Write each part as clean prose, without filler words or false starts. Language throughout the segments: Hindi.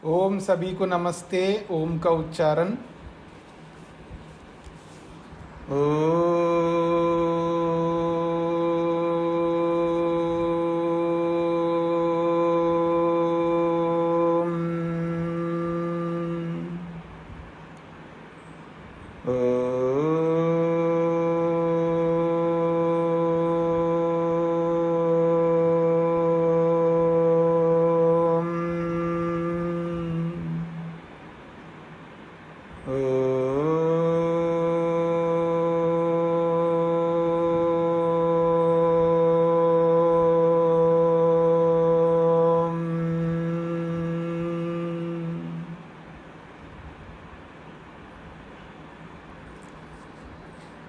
ओम सभी को नमस्ते। ओम का उच्चारण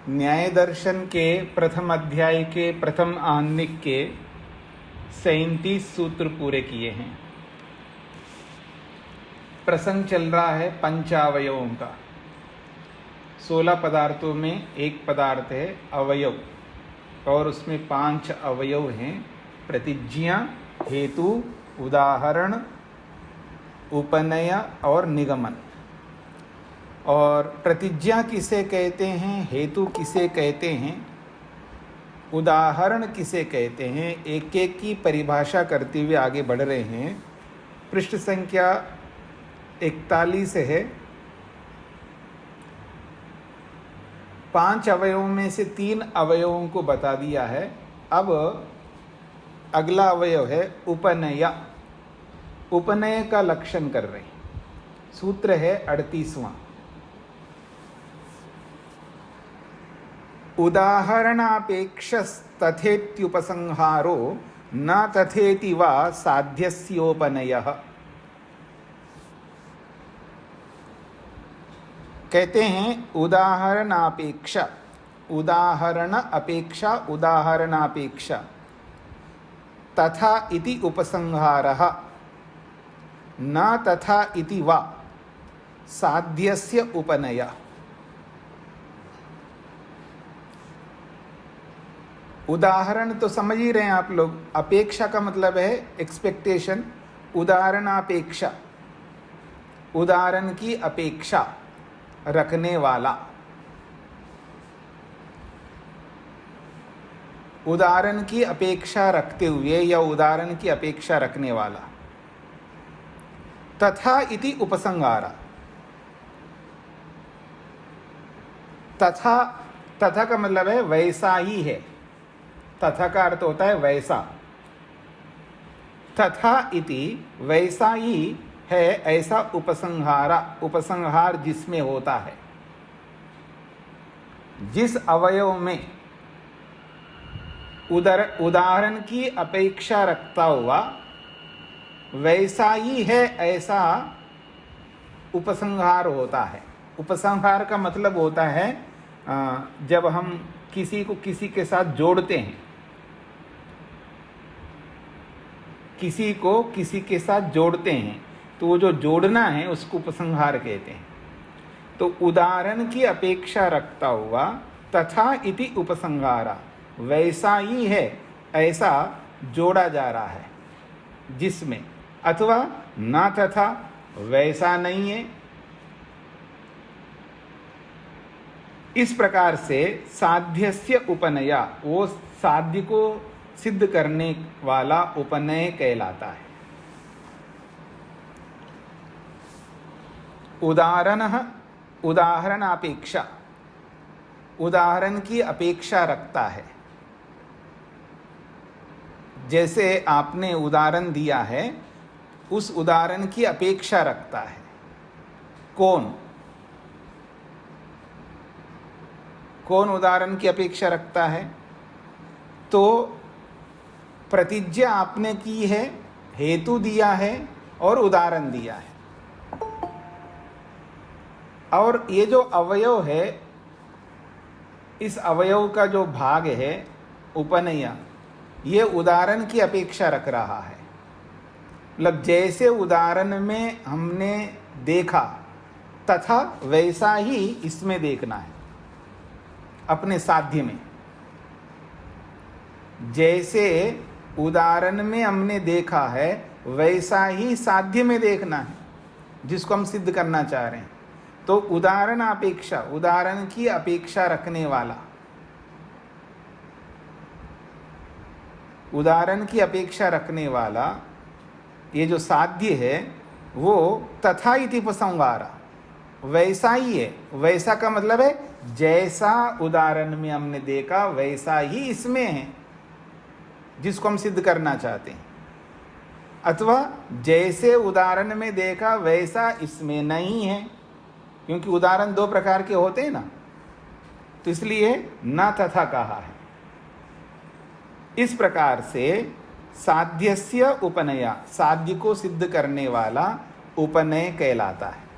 न्याय दर्शन के प्रथम अध्याय के प्रथम आह्निक के 37 सूत्र पूरे किए हैं। प्रसंग चल रहा है पंचावयवों का। 16 पदार्थों में एक पदार्थ है अवयव और उसमें 5 अवयव हैं: प्रतिज्ञा, हेतु, उदाहरण, उपनय और निगमन। और प्रतिज्ञा किसे कहते हैं, हेतु किसे कहते हैं, उदाहरण किसे कहते हैं, एक एक की परिभाषा करते हुए आगे बढ़ रहे हैं। पृष्ठ संख्या 41 है। 5 अवयवों में से 3 अवयवों को बता दिया है। अब अगला अवयव है उपनय। उपनय का लक्षण कर रहे हैं। सूत्र है 38वां। उदाहरणापेक्षस्तथेत्युपसंहारो न तथेति वा साध्यस्योपनयः। कहते हैं उदाहरणापेक्षा, उदाहरण अपेक्षा, उदाहरणापेक्षा, तथा इति उपसंहारः न तथा इति वा साध्यस्य उपनयः। उदाहरण तो समझ ही रहे हैं आप लोग। अपेक्षा का मतलब है एक्सपेक्टेशन। उदाहरणापेक्षा, उदाहरण की अपेक्षा रखने वाला। उदाहरण की अपेक्षा रखते हुए या उदाहरण की अपेक्षा रखने वाला। तथा इति उपसंहारा। तथा, तथा का मतलब है वैसा ही है। तथा का अर्थ होता है वैसा। तथा इति वैसा ही है, ऐसा उपसंहारा। उपसंहार जिसमें होता है, जिस अवयव में उदाहरण की अपेक्षा रखता हुआ वैसा ही है, ऐसा उपसंहार होता है। उपसंहार का मतलब होता है जब हम किसी को किसी के साथ जोड़ते हैं, किसी को किसी के साथ जोड़ते हैं, तो वो जो जोड़ना है उसको उपसंहार कहते हैं। तो उदाहरण की अपेक्षा रखता हुआ तथा इति उपसंहारा, वैसा ही है ऐसा जोड़ा जा रहा है जिसमें, अथवा ना तथा वैसा नहीं है। इस प्रकार से साध्यस्य उपनया, वो साध्य को सिद्ध करने वाला उपनय कहलाता है। उदाहरण अपेक्षा, उदाहरण की अपेक्षा रखता है। जैसे आपने उदाहरण दिया है, उस उदाहरण की अपेक्षा रखता है। कौन कौन उदाहरण की अपेक्षा रखता है? तो प्रतिज्ञा आपने की है, हेतु दिया है और उदाहरण दिया है। और ये जो अवयव है, इस अवयव का जो भाग है उपनय, ये उदाहरण की अपेक्षा रख रहा है। मतलब जैसे उदाहरण में हमने देखा तथा वैसा ही इसमें देखना है, अपने साध्य में। जैसे उदाहरण में हमने देखा है वैसा ही साध्य में देखना है। जिसको हम सिद्ध करना चाह रहे हैं। तो उदाहरण अपेक्षा, उदाहरण की अपेक्षा रखने वाला, उदाहरण की अपेक्षा रखने वाला ये जो साध्य है वो तथा इति उपसंहार, वैसा ही है। वैसा का मतलब है जैसा उदाहरण में हमने देखा वैसा ही इसमें है, जिसको हम सिद्ध करना चाहते हैं। अथवा जैसे उदाहरण में देखा वैसा इसमें नहीं है, क्योंकि उदाहरण दो प्रकार के होते हैं ना, तो इसलिए न तथा कहा है। इस प्रकार से साध्यस्य उपनया, साध्य को सिद्ध करने वाला उपनय कहलाता है।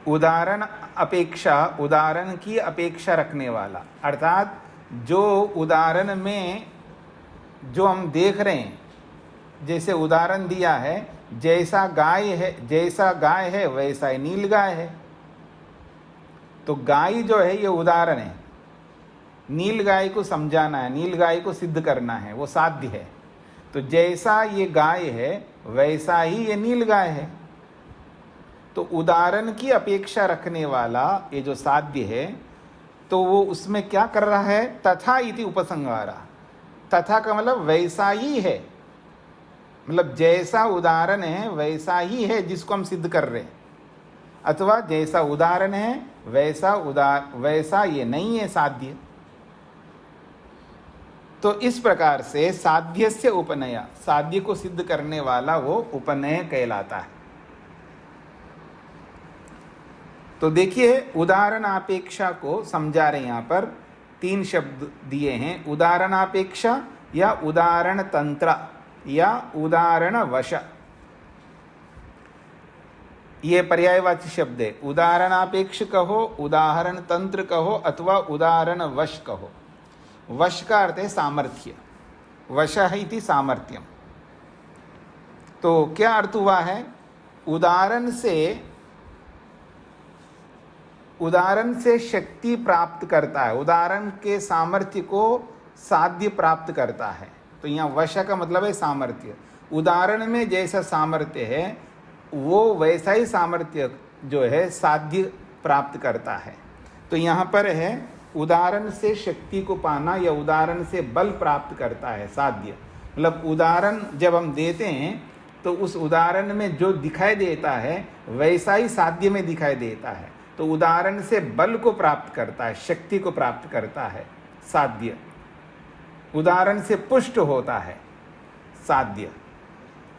उदाहरण अपेक्षा, उदाहरण की अपेक्षा रखने वाला, अर्थात जो उदाहरण में जो हम देख रहे हैं, जैसे उदाहरण दिया है जैसा गाय है, जैसा गाय है वैसा ही नील गाय है, तो गाय जो है ये उदाहरण है। नील गाय को समझाना है, नील गाय को सिद्ध करना है, वो साध्य है। तो जैसा ये गाय है वैसा ही ये नील गाय है। तो उदाहरण की अपेक्षा रखने वाला ये जो साध्य है, तो वो उसमें क्या कर रहा है, तथा इति उपसंहारा। तथा का मतलब वैसा ही है, मतलब जैसा उदाहरण है वैसा ही है जिसको हम सिद्ध कर रहे हैं। अथवा जैसा उदाहरण है वैसा ये नहीं है साध्य। तो इस प्रकार से साध्यस्य उपनय, साध्य को सिद्ध करने वाला वो उपनय कहलाता है। तो देखिए उदाहरणापेक्षा को समझा रहे, यहाँ पर तीन शब्द दिए हैं, उदाहरणापेक्षा या उदाहरण तंत्र या उदाहरण वश। ये पर्यायवाची शब्द है। उदाहरणापेक्ष कहो, उदाहरण तंत्र कहो अथवा उदाहरण वश कहो। वश का अर्थ है सामर्थ्य, वश इति सामर्थ्यम। तो क्या अर्थ हुआ है, उदाहरण से शक्ति प्राप्त करता है, उदाहरण के सामर्थ्य को साध्य प्राप्त करता है। तो यहाँ वश का मतलब है सामर्थ्य। उदाहरण में जैसा सामर्थ्य है वो वैसा ही सामर्थ्य जो है साध्य प्राप्त करता है। तो यहाँ पर है उदाहरण से शक्ति को पाना या उदाहरण से बल प्राप्त करता है साध्य। मतलब उदाहरण जब हम देते हैं तो उस उदाहरण में जो दिखाई देता है वैसा ही साध्य में दिखाई देता है। तो उदाहरण से बल को प्राप्त करता है, शक्ति को प्राप्त करता है साध्य। उदाहरण से पुष्ट होता है साध्य,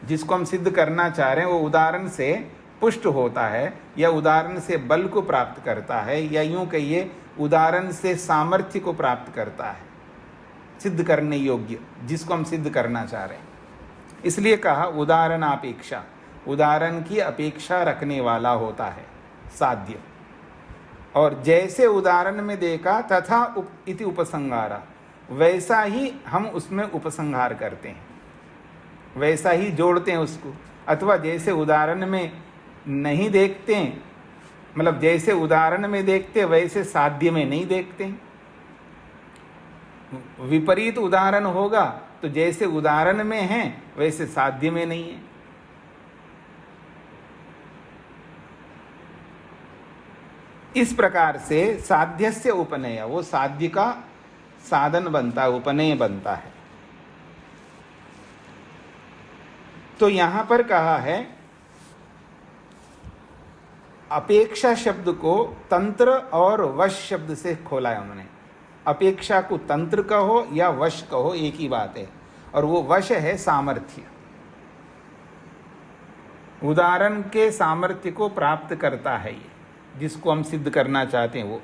जिसको हम सिद्ध करना चाह रहे हैं वो उदाहरण से पुष्ट होता है या उदाहरण से बल को प्राप्त करता है, या यूं कहिए उदाहरण से सामर्थ्य को प्राप्त करता है, सिद्ध करने योग्य, जिसको हम सिद्ध करना चाह रहे हैं। इसलिए कहा उदाहरण अपेक्षा, उदाहरण की अपेक्षा रखने वाला होता है साध्य। और जैसे उदाहरण में देखा तथा इति उपसंहारा, वैसा ही हम उसमें उपसंहार करते हैं, वैसा ही जोड़ते हैं उसको। अथवा जैसे उदाहरण में नहीं देखते हैं, मतलब जैसे उदाहरण में देखते वैसे साध्य में नहीं देखते। विपरीत उदाहरण होगा तो जैसे उदाहरण में है वैसे साध्य में नहीं है। इस प्रकार से साध्यस्य उपनय, वो साध्य का साधन बनता है, उपनय बनता है। तो यहां पर कहा है अपेक्षा शब्द को तंत्र और वश शब्द से खोला है उन्होंने। अपेक्षा को तंत्र कहो या वश कहो एक ही बात है, और वो वश है सामर्थ्य। उदाहरण के सामर्थ्य को प्राप्त करता है ये, जिसको हम सिद्ध करना चाहते हैं वो।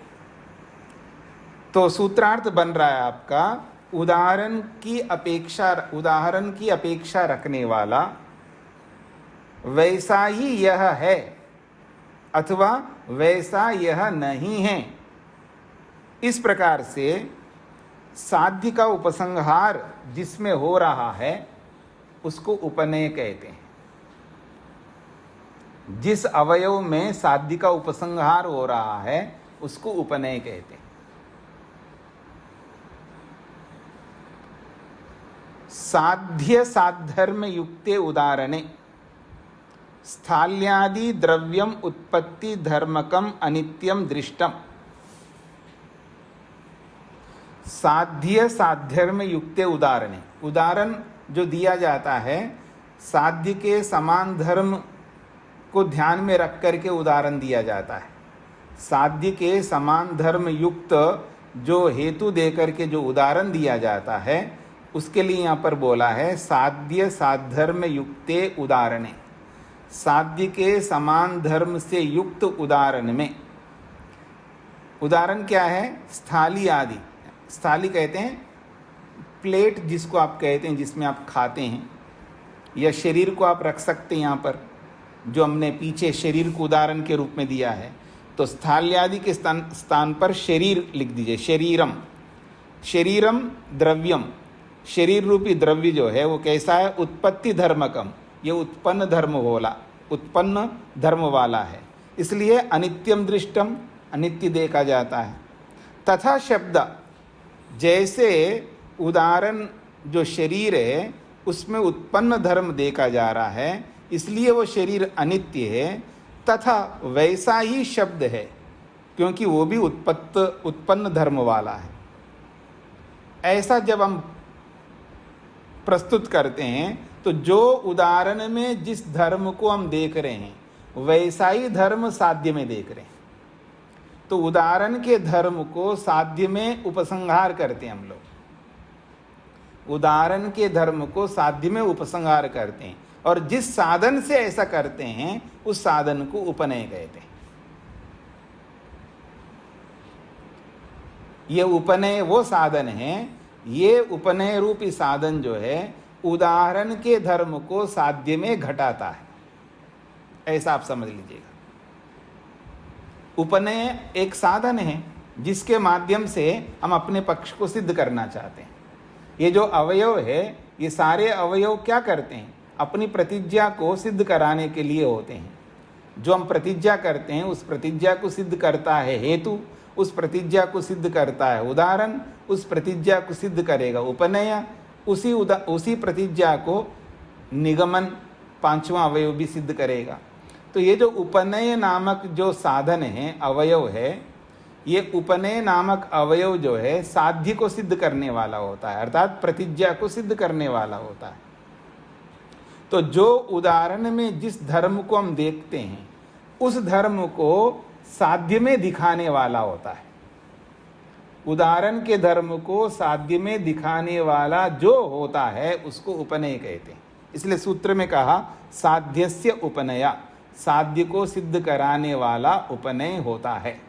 तो सूत्रार्थ बन रहा है आपका, उदाहरण की अपेक्षा रखने वाला वैसा ही यह है अथवा वैसा यह नहीं है। इस प्रकार से साध्य का उपसंहार जिसमें हो रहा है उसको उपनय कहते हैं। जिस अवयव में साध्य का उपसंहार हो रहा है उसको उपनय कहते हैं। साध्य साधर्म युक्ते उदाहरणे स्थाल्यादि द्रव्यम उत्पत्ति धर्मकम अनित्यम दृष्टम। साध्य साधर्म युक्ते उदाहरणे, उदाहरण जो दिया जाता है साध्य के समान धर्म को ध्यान में रख करके उदाहरण दिया जाता है। साध्य के समान धर्म युक्त जो हेतु दे करके जो उदाहरण दिया जाता है उसके लिए यहाँ पर बोला है साध्य साधर्म युक्ते उदाहरणे। साध्य के समान धर्म से युक्त उदाहरण में, उदाहरण क्या है? स्थाली आदि। स्थाली कहते हैं प्लेट जिसको आप कहते हैं जिसमें आप खाते हैं, या शरीर को आप रख सकते हैं यहाँ पर, जो हमने पीछे शरीर को उदाहरण के रूप में दिया है। तो स्थाल्यादि के स्थान पर शरीर लिख दीजिए, शरीरम। शरीरम द्रव्यम, शरीर रूपी द्रव्य जो है वो कैसा है? उत्पत्ति धर्मकम, ये उत्पन्न धर्म वाला है, इसलिए अनित्यम दृष्टम, अनित्य देखा जाता है। तथा शब्द, जैसे उदाहरण जो शरीर है उसमें उत्पन्न धर्म देखा जा रहा है इसलिए वो शरीर अनित्य है, तथा वैसा ही शब्द है क्योंकि वो भी उत्पन्न धर्म वाला है। ऐसा जब हम प्रस्तुत करते हैं तो जो उदाहरण में जिस धर्म को हम देख रहे हैं वैसा ही धर्म साध्य में देख रहे हैं। तो उदाहरण के धर्म को साध्य में उपसंहार करते हैं हम लोग, उदाहरण के धर्म को साध्य में उपसंहार करते हैं, और जिस साधन से ऐसा करते हैं उस साधन को उपनय कहते हैं। ये उपनय वो साधन है, ये उपनय रूपी साधन जो है उदाहरण के धर्म को साध्य में घटाता है, ऐसा आप समझ लीजिएगा। उपनय एक साधन है जिसके माध्यम से हम अपने पक्ष को सिद्ध करना चाहते हैं। ये जो अवयव है ये सारे अवयव क्या करते हैं? अपनी प्रतिज्ञा को सिद्ध कराने के लिए होते हैं। जो हम प्रतिज्ञा करते हैं उस प्रतिज्ञा को सिद्ध करता है हेतु, उस प्रतिज्ञा को सिद्ध करता है उदाहरण, उस प्रतिज्ञा को सिद्ध करेगा उपनय, उसी प्रतिज्ञा को निगमन पांचवा अवयव भी सिद्ध करेगा। तो ये जो उपनय नामक जो साधन है, अवयव है, ये उपनय नामक अवयव जो है साध्य को सिद्ध करने वाला होता है, अर्थात प्रतिज्ञा को सिद्ध करने वाला होता है। तो जो उदाहरण में जिस धर्म को हम देखते हैं उस धर्म को साध्य में दिखाने वाला होता है। उदाहरण के धर्म को साध्य में दिखाने वाला जो होता है उसको उपनय कहते हैं। इसलिए सूत्र में कहा साध्यस्य उपनया, साध्य को सिद्ध कराने वाला उपनय होता है।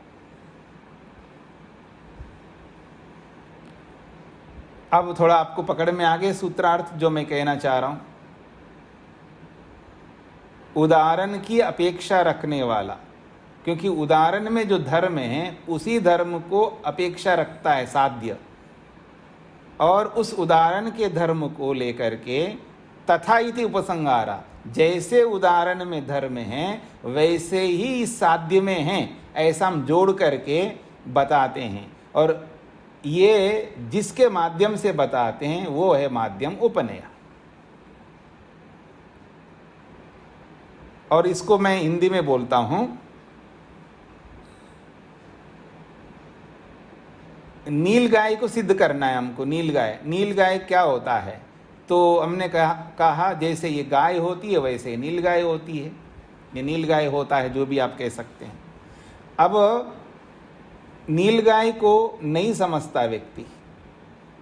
अब थोड़ा आपको पकड़ में आगे सूत्रार्थ जो मैं कहना चाह रहा हूं, उदाहरण की अपेक्षा रखने वाला, क्योंकि उदाहरण में जो धर्म है उसी धर्म को अपेक्षा रखता है साध्य, और उस उदाहरण के धर्म को लेकर के तथा इति उपसंहारा, जैसे उदाहरण में धर्म है वैसे ही इस साध्य में है, ऐसा हम जोड़ करके बताते हैं। और ये जिसके माध्यम से बताते हैं वो है माध्यम उपनय। और इसको मैं हिंदी में बोलता हूं, नीलगाय को सिद्ध करना है हमको। नीलगाय क्या होता है? तो हमने कहा जैसे ये गाय होती है वैसे नीलगाय होती है, ये नीलगाय होता है, जो भी आप कह सकते हैं। अब नीलगाय को नहीं समझता व्यक्ति,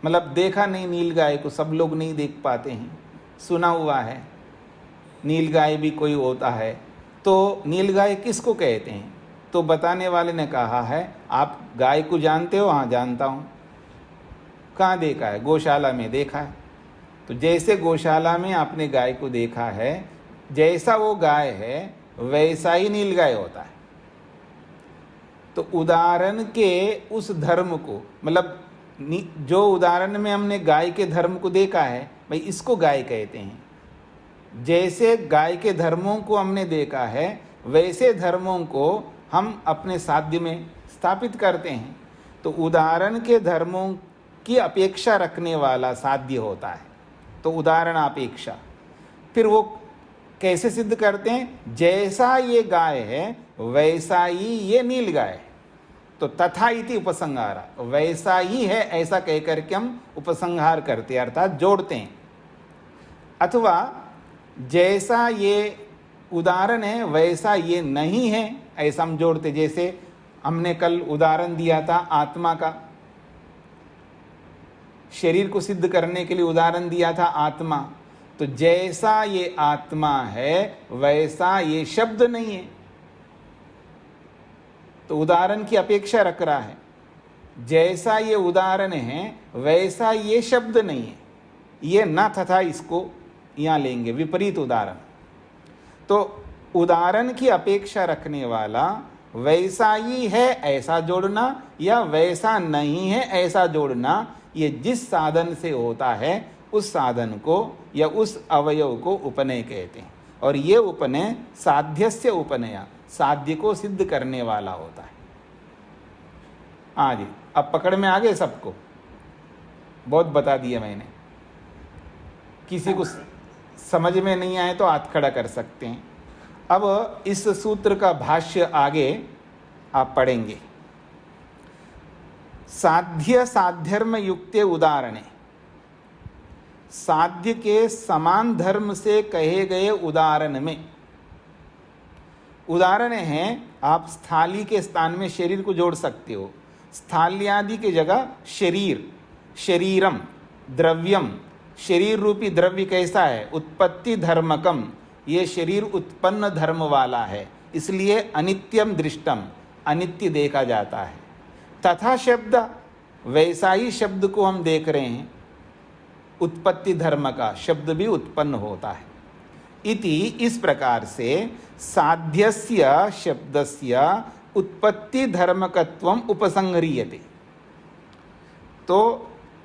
मतलब देखा नहीं नीलगाय को, सब लोग नहीं देख पाते हैं, सुना हुआ है नीलगाय भी कोई होता है। तो नीलगाय किसको कहते हैं? तो बताने वाले ने कहा है आप गाय को जानते हो? हाँ जानता हूँ। कहाँ देखा है? गौशाला में देखा है। तो जैसे गौशाला में आपने गाय को देखा है, जैसा वो गाय है वैसा ही नीलगाय होता है। तो उदाहरण के उस धर्म को, मतलब जो उदाहरण में हमने गाय के धर्म को देखा है, भाई इसको गाय कहते हैं। जैसे गाय के धर्मों को हमने देखा है वैसे धर्मों को हम अपने साध्य में स्थापित करते हैं। तो उदाहरण के धर्मों की अपेक्षा रखने वाला साध्य होता है। तो उदाहरणापेक्षा। फिर वो कैसे सिद्ध करते हैं? जैसा ये गाय है वैसा ही ये नील गाय है, तो तथा इति उपसंहारा, वैसा ही है ऐसा कह करके हम उपसंहार करते हैं, अर्थात जोड़ते हैं। अथवा जैसा ये उदाहरण है वैसा ये नहीं है ऐसा हम जोड़ते। जैसे हमने कल उदाहरण दिया था आत्मा का, शरीर को सिद्ध करने के लिए उदाहरण दिया था आत्मा, तो जैसा ये आत्मा है वैसा ये शब्द नहीं है, तो उदाहरण की अपेक्षा रख रहा है। जैसा ये उदाहरण है वैसा ये शब्द नहीं है, ये न तथा इसको यहां लेंगे, विपरीत उदाहरण। तो उदाहरण की अपेक्षा रखने वाला वैसा ही है ऐसा जोड़ना या वैसा नहीं है ऐसा जोड़ना, ये जिस साधन से होता है उस साधन को या उस अवयव को उपनय कहते हैं। और ये उपनय साध्यस्य उपनया, साध्य को सिद्ध करने वाला होता है। हाँ जी, अब पकड़ में आ गए सबको? बहुत बता दिया मैंने। किसी को समझ में नहीं आए तो हाथ खड़ा कर सकते हैं। अब इस सूत्र का भाष्य आगे आप पढ़ेंगे। साध्य साध्यर्म युक्ते उदाहरणे, साध्य के समान धर्म से कहे गए उदाहरण में, उदाहरण है आप स्थाली के स्थान में शरीर को जोड़ सकते हो। स्थाल्यादि की जगह शरीर, शरीरम, द्रव्यम, शरीर रूपी द्रव्य कैसा है? उत्पत्ति धर्मकम, ये शरीर उत्पन्न धर्म वाला है, इसलिए अनित्यम दृष्टम, अनित्य देखा जाता है। तथा शब्द, वैसा ही शब्द को हम देख रहे हैं, उत्पत्ति धर्म का शब्द भी उत्पन्न होता है। इति, इस प्रकार से साध्यस्य शब्दस्य उत्पत्ति धर्मकत्वम उपसंह्रियते। तो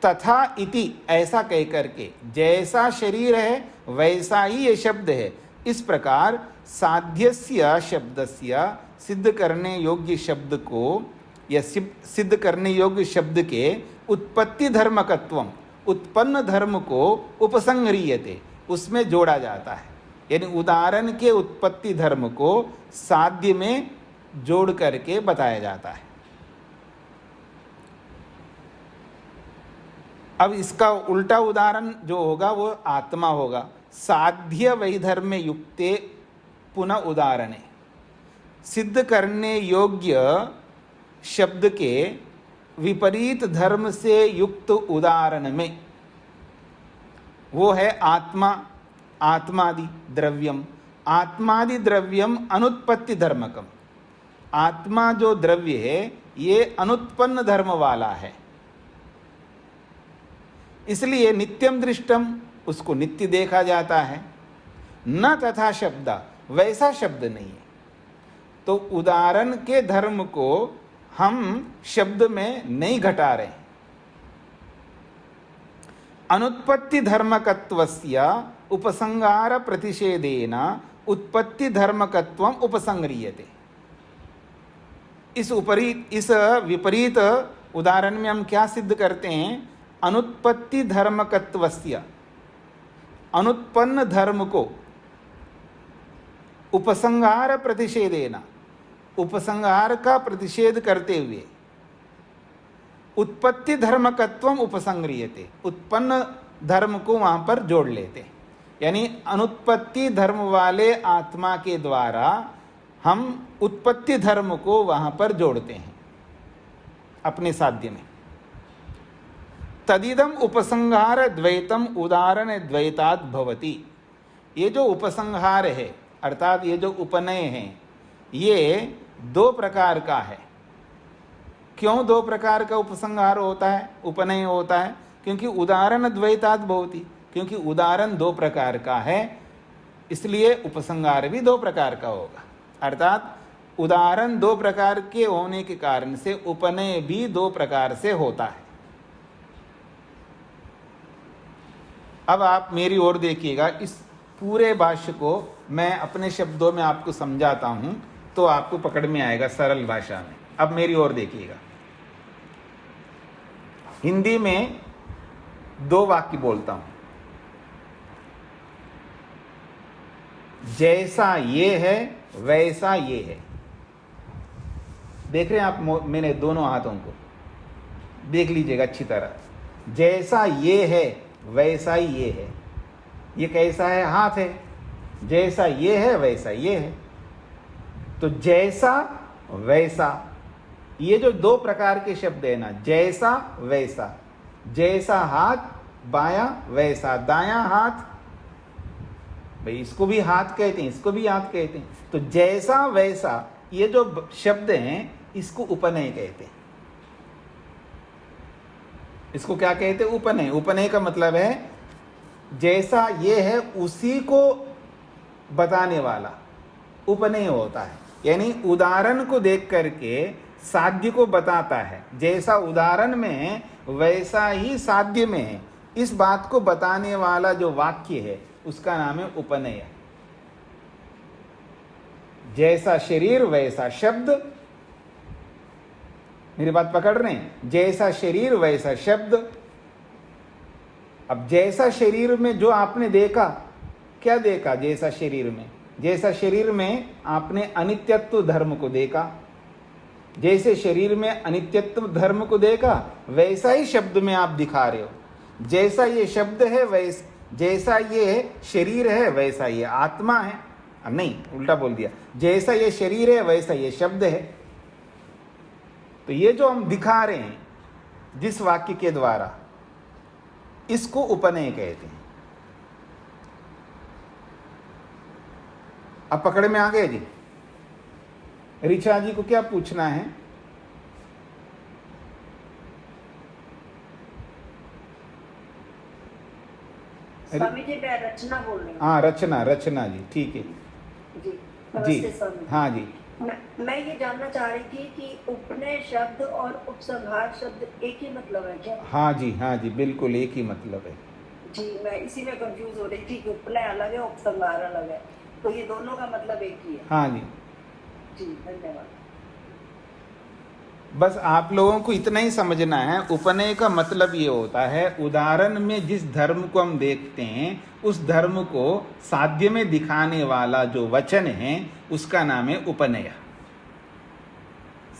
तथा इति ऐसा कह करके, जैसा शरीर है वैसा ही ये शब्द है, इस प्रकार साध्यस्य शब्दस्य, सिद्ध करने योग्य शब्द को या सिद्ध करने योग्य शब्द के उत्पत्ति धर्मकत्वम, उत्पन्न धर्म को उपसंह्रियते, उसमें जोड़ा जाता है। यानी उदाहरण के उत्पत्ति धर्म को साध्य में जोड़ करके बताया जाता है। अब इसका उल्टा उदाहरण जो होगा वो आत्मा होगा। साध्य वैधर्म्य युक्ते पुनः उदाहरणे, सिद्ध करने योग्य शब्द के विपरीत धर्म से युक्त उदाहरण में, वो है आत्मा, आत्मादि द्रव्यम, आत्मादि द्रव्यम अनुत्पत्ति धर्मकम। आत्मा जो द्रव्य है ये अनुत्पन्न धर्म वाला है, इसलिए नित्यम दृष्टम, उसको नित्य देखा जाता है। न तथा शब्द, वैसा शब्द नहीं है। तो उदाहरण के धर्म को हम शब्द में नहीं घटा रहे। अनुत्पत्ति धर्मकत्वस्य उपसंहार प्रतिषेधेन उत्पत्ति धर्मकत्वम उपसंह्रियते। इस विपरीत उदाहरण में हम क्या सिद्ध करते हैं? अनुत्पत्ति धर्मकत्वस्य, अनुत्पन्न धर्म को उपसंहार प्रतिषेधेन, उपसंहार का प्रतिषेध करते हुए उत्पत्ति धर्मकत्वम उपसंह्रियते, उत्पन्न धर्म को वहां पर जोड़ लेते। यानी अनुत्पत्ति धर्म वाले आत्मा के द्वारा हम उत्पत्ति धर्म को वहां पर जोड़ते हैं अपने साध्य में। तदिदम उपसंहार द्वैतम उदाहरण द्वैतात् भवति। ये जो उपसंहार है अर्थात ये जो उपनय है ये दो प्रकार का है। क्यों दो प्रकार का उपसंहार होता है, उपनय होता है? क्योंकि उदाहरण द्वैतात् भवति, क्योंकि उदाहरण दो प्रकार का है, इसलिए उपसंहार भी दो प्रकार का होगा। अर्थात उदाहरण दो प्रकार के होने के कारण से उपनय भी दो प्रकार से होता है। अब आप मेरी ओर देखिएगा, इस पूरे भाष्य को मैं अपने शब्दों में आपको समझाता हूं तो आपको पकड़ में आएगा सरल भाषा में। अब मेरी ओर देखिएगा। हिंदी में दो वाक्य बोलता हूं, जैसा ये है वैसा ये है। देख रहे हैं आप मैंने दोनों हाथों को, देख लीजिएगा अच्छी तरह। जैसा ये है वैसा ही ये है। ये कैसा है? हाथ है। जैसा ये है वैसा ये है। तो जैसा वैसा, ये जो दो प्रकार के शब्द है ना, जैसा वैसा, जैसा हाथ बायां वैसा दायां हाथ, भाई इसको भी हाथ कहते हैं, इसको भी हाथ कहते हैं। तो जैसा वैसा ये जो शब्द हैं इसको उपनय कहते हैं। इसको क्या कहते हैं? उपनय। उपनय का मतलब है जैसा ये है उसी को बताने वाला उपनय होता है। यानी उदाहरण को देख करके साध्य को बताता है। जैसा उदाहरण में है वैसा ही साध्य में है, इस बात को बताने वाला जो वाक्य है उसका नाम है उपनय। जैसा शरीर वैसा शब्द, मेरी बात पकड़ रहे हैं? जैसा शरीर वैसा शब्द। अब जैसा शरीर में जो आपने देखा, क्या देखा? जैसा शरीर में, जैसा शरीर में आपने अनित्यत्व धर्म को देखा। जैसे शरीर में अनित्यत्व धर्म को देखा वैसा ही शब्द में आप दिखा रहे हो। जैसा ये शब्द है वैसा, जैसा ये शरीर है वैसा ये आत्मा है। नहीं, उल्टा बोल दिया। जैसा ये शरीर है वैसा ये शब्द है। तो ये जो हम दिखा रहे हैं जिस वाक्य के द्वारा, इसको उपनय कहते हैं। अब पकड़ में आ गए जी? ऋचा जी को क्या पूछना है? स्वामी जी मैं रचना बोल रही हूँ। हाँ, रचना, रचना जी, ठीक है जी। जी। हाँ जी। मैं ये जानना चाह रही थी कि उपनय शब्द और उपसंहार शब्द एक ही मतलब है क्या? हाँ जी, हाँ जी, बिल्कुल एक ही मतलब है जी। मैं इसी में कंफ्यूज हो रही थी कि उपनय अलग है उपसंहार अलग है, तो ये दोनों का मतलब एक ही है। हाँ जी। जी धन्यवाद। बस आप लोगों को इतना ही समझना है, उपनय का मतलब ये होता है उदाहरण में जिस धर्म को हम देखते हैं उस धर्म को साध्य में दिखाने वाला जो वचन है उसका नाम है उपनय।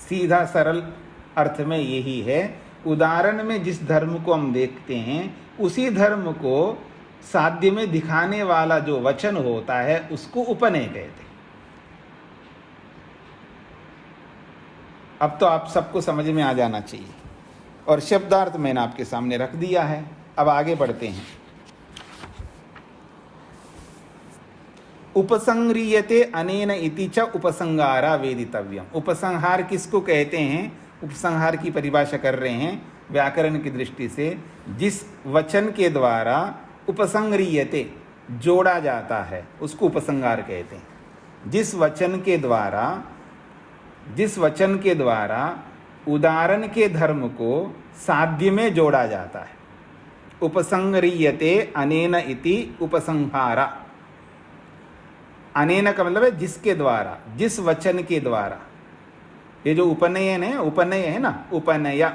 सीधा सरल अर्थ में यही है। उदाहरण में जिस धर्म को हम देखते हैं उसी धर्म को साध्य में दिखाने वाला जो वचन होता है उसको उपनय कहते हैं। अब तो आप सबको समझ में आ जाना चाहिए, और शब्दार्थ मैंने आपके सामने रख दिया है। अब आगे बढ़ते हैं। उपसंग्रियते अनेन इति च उपसंहारा वेदितव्यम। उपसंहार किसको कहते हैं? उपसंहार की परिभाषा कर रहे हैं व्याकरण की दृष्टि से। जिस वचन के द्वारा उपसंग्रियते जोड़ा जाता है उसको उपसंहार कहते हैं। जिस वचन के द्वारा उदाहरण के धर्म को साध्य में जोड़ा जाता है। उपसंग्रियते अनेन इति उपसंहारा। अनेन का मतलब है जिसके द्वारा, जिस वचन के द्वारा। ये जो उपनयन है, उपनय है ना, उपनय,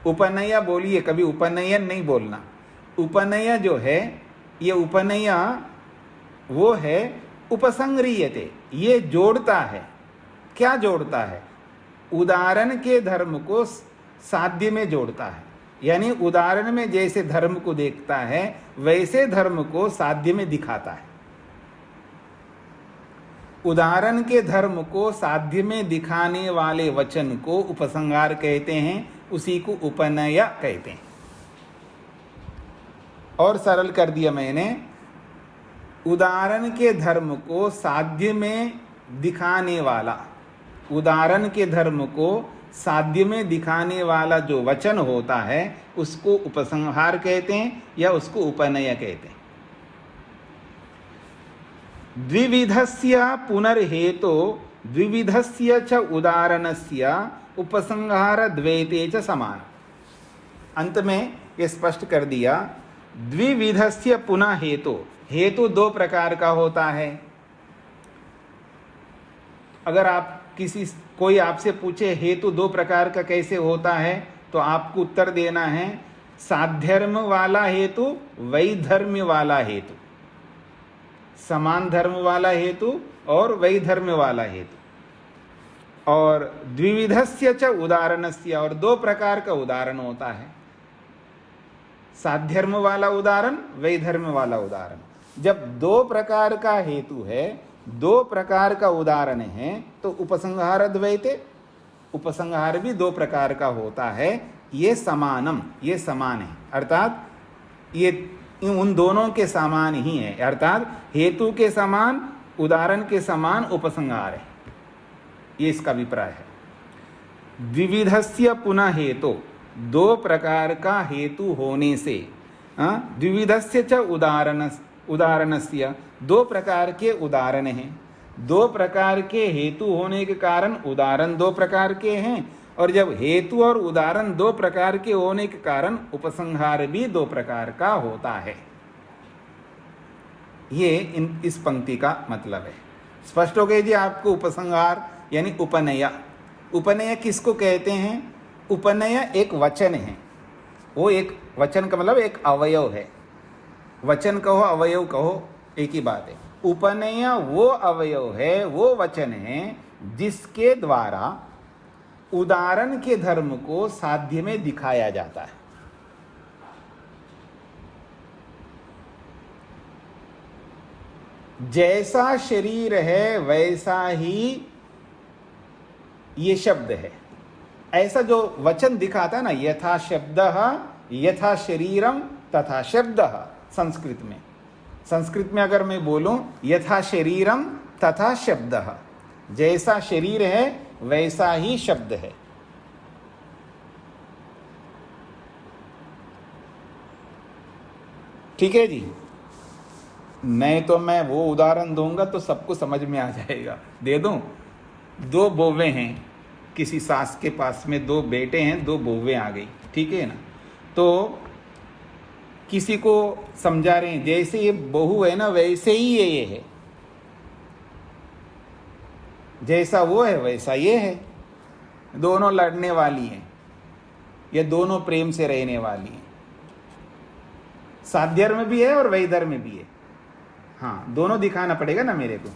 उपनय बोलिए, कभी उपनयन नहीं बोलना। उपनय जो है, ये उपनय वो है उपसंग्रियते, ये जोड़ता है। क्या जोड़ता है? उदाहरण के धर्म को साध्य में जोड़ता है। यानी उदाहरण में जैसे धर्म को देखता है वैसे धर्म को साध्य में दिखाता है। उदाहरण के धर्म को साध्य में दिखाने वाले वचन को उपसंहार कहते हैं, उसी को उपनय कहते हैं। और सरल कर दिया मैंने, उदाहरण के धर्म को साध्य में दिखाने वाला, उदाहरण के धर्म को साध्य में दिखाने वाला जो वचन होता है उसको उपसंहार कहते हैं या उसको उपनय कहते हैं। द्विविधस्य पुनर्हेतो द्विविधस्य च उदाहरणस्य उपसंहार द्वैते च समान। अंत में ये स्पष्ट कर दिया, द्विविधस्य पुनः हेतु। हेतु दो प्रकार का होता है। अगर आप कोई आपसे पूछे हेतु दो प्रकार का कैसे होता है, तो आपको उत्तर देना है साध्यर्म वाला हेतु, वैधर्म्य वाला हेतु। समान धर्म वाला हेतु और वैधर्म वाला हेतु। और द्विविधस्य च उदाहरणस्य, और दो प्रकार का उदाहरण होता है, साध्यर्म वाला उदाहरण, वैधर्म वाला उदाहरण। जब दो प्रकार का हेतु है, दो प्रकार का उदाहरण है, तो उपसंहार अद्वैते, उपसंहार भी दो प्रकार का होता है। ये समानम, ये समान है, अर्थात ये उन दोनों के समान ही है, अर्थात हेतु के समान, उदाहरण के समान उपसंहार है, ये इसका अभिप्राय है। द्विविधस्य पुनः हेतु, दो प्रकार का हेतु होने से, द्विविधस्य च उदाहरणस्य, दो प्रकार के उदाहरण हैं, दो प्रकार के हेतु होने के कारण उदाहरण दो प्रकार के हैं, और जब हेतु और उदाहरण दो प्रकार के होने के कारण उपसंहार भी दो प्रकार का होता है। ये इस पंक्ति का मतलब है। स्पष्ट हो गई जी आपको? उपसंहार यानी उपनय। उपनय किसको कहते हैं? उपनय एक वचन है, वो एक वचन का मतलब एक अवयव है। वचन कहो अवयव कहो एक ही बात है। उपनय वो अवयव है, वो वचन है जिसके द्वारा उदाहरण के धर्म को साध्य में दिखाया जाता है। जैसा शरीर है वैसा ही ये शब्द है, ऐसा जो वचन दिखाता है ना, यथा शब्दः यथा शरीरम तथा शब्दः। संस्कृत में अगर मैं बोलूं यथा शरीरम तथा शब्दः, जैसा शरीर है वैसा ही शब्द है। ठीक है जी? नहीं तो मैं वो उदाहरण दूंगा तो सबको समझ में आ जाएगा। दे दूं? दो बौवे हैं, किसी सास के पास में दो बेटे हैं, दो बौवे आ गई, ठीक है ना? तो किसी को समझा रहे हैं, जैसे ये बहू है ना वैसे ही ये है, जैसा वो है वैसा ये है। दोनों लड़ने वाली हैं, ये दोनों प्रेम से रहने वाली हैं। साध्यर्म भी है और वैधर्म भी है। हाँ, दोनों दिखाना पड़ेगा ना मेरे को।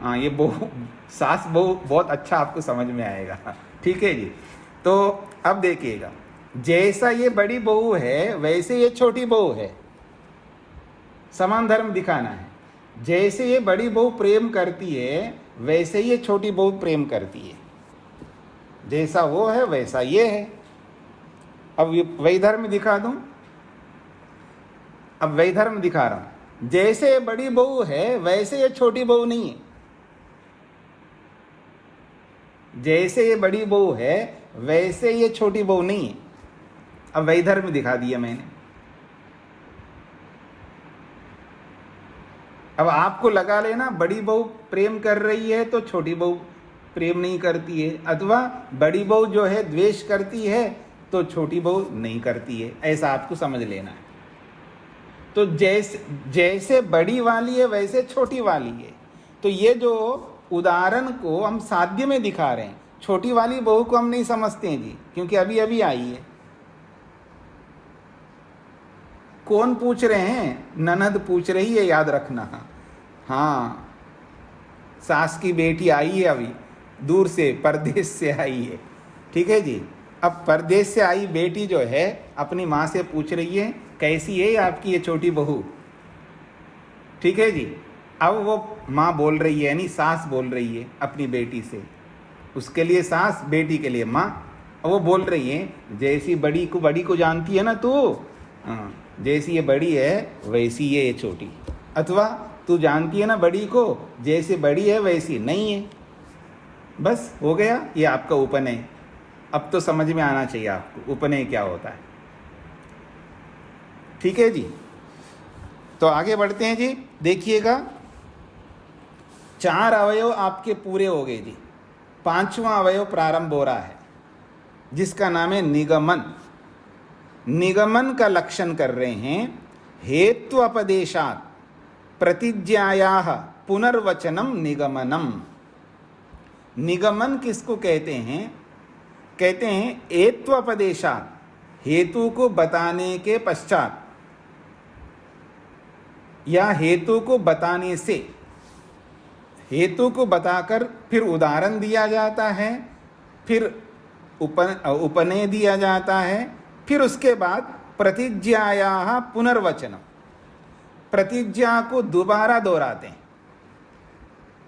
हाँ, ये बहू सास बहू बहुत अच्छा आपको समझ में आएगा। ठीक है जी? तो अब देखिएगा, जैसा ये बड़ी बहू है वैसे ये छोटी बहू है, समान धर्म दिखाना है। जैसे ये बड़ी बहू प्रेम करती है वैसे ये छोटी बहू प्रेम करती है, जैसा वो है वैसा ये है। अब वैधर्म दिखा दूं? अब वैधर्म दिखा रहा हूं। जैसे ये बड़ी बहू है वैसे ये छोटी बहू नहीं है, जैसे ये बड़ी बहू है वैसे ये छोटी बहू नहीं है। अब वैधर्म दिखा दिया मैंने। अब आपको लगा लेना बड़ी बहू प्रेम कर रही है तो छोटी बहू प्रेम नहीं करती है, अथवा बड़ी बहू जो है द्वेष करती है तो छोटी बहू नहीं करती है, ऐसा आपको समझ लेना है। तो जैसे बड़ी वाली है वैसे छोटी वाली है। तो ये जो उदाहरण को हम साध्य में दिखा रहे हैं, छोटी वाली बहू को हम नहीं समझते हैं जी, क्योंकि अभी अभी आई है। कौन पूछ रहे हैं? ननद पूछ रही है, याद रखना। हाँ, सास की बेटी आई है, अभी दूर से परदेश से आई है। ठीक है जी? अब परदेश से आई बेटी जो है अपनी माँ से पूछ रही है कैसी है आपकी ये छोटी बहू। ठीक है जी? अब वो माँ बोल रही है, यानी सास बोल रही है अपनी बेटी से, उसके लिए सास, बेटी के लिए माँ। अब वो बोल रही है जैसी बड़ी को जानती है ना तू, जैसी ये बड़ी है वैसी ये छोटी, अथवा तू जानती है ना बड़ी को, जैसे बड़ी है वैसी नहीं है। बस हो गया ये आपका उपनय। अब तो समझ में आना चाहिए आपको उपनय क्या होता है। ठीक है जी? तो आगे बढ़ते हैं जी। देखिएगा, 4 अवयव आपके पूरे हो गए जी। 5वां अवयव प्रारंभ हो रहा है जिसका नाम है निगमन। निगमन का लक्षण कर रहे हैं। हेत्वपदेशात् प्रतिज्ञायाः पुनर्वचनम निगमनम। निगमन किसको कहते हैं? कहते हैं हेत्वपदेशात्, हेतु को बताने के पश्चात या हेतु को बताने से, हेतु को बताकर फिर उदाहरण दिया जाता है, फिर उपनय दिया जाता है, फिर उसके बाद प्रतिज्ञायाः पुनर्वचनम, प्रतिज्ञा को दोबारा दोहराते हैं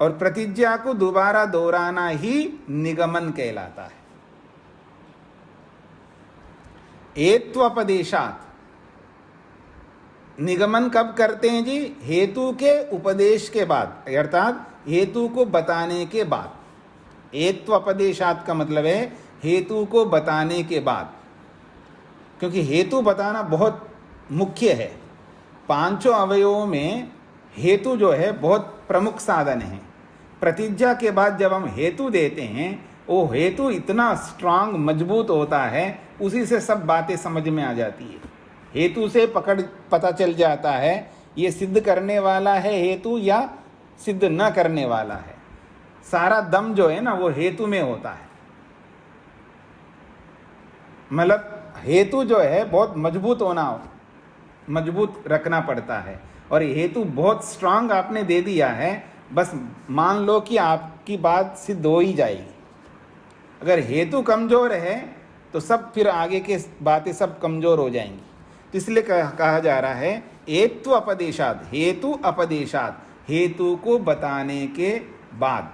और प्रतिज्ञा को दोबारा दोहराना ही निगमन कहलाता है। एत्वपदेशात, निगमन कब करते हैं जी? हेतु के उपदेश के बाद, अर्थात हेतु को बताने के बाद। एत्वपदेशात का मतलब है हेतु को बताने के बाद, क्योंकि हेतु बताना बहुत मुख्य है। पांचों अवयवों में हेतु जो है बहुत प्रमुख साधन है। प्रतिज्ञा के बाद जब हम हेतु देते हैं, वो हेतु इतना स्ट्रांग, मजबूत होता है, उसी से सब बातें समझ में आ जाती है। हेतु से पता चल जाता है ये सिद्ध करने वाला है हेतु या सिद्ध न करने वाला है। सारा दम जो है ना वो हेतु में होता है। मतलब हेतु जो है बहुत मजबूत रखना पड़ता है, और हेतु बहुत स्ट्रांग आपने दे दिया है, बस मान लो कि आपकी बात सिद्ध हो ही जाएगी। अगर हेतु कमजोर है तो सब फिर आगे के बातें सब कमजोर हो जाएंगी। तो इसलिए कहा जा रहा है हेतु अपदेशात, हेतु अपदेशात, हेतु को बताने के बाद।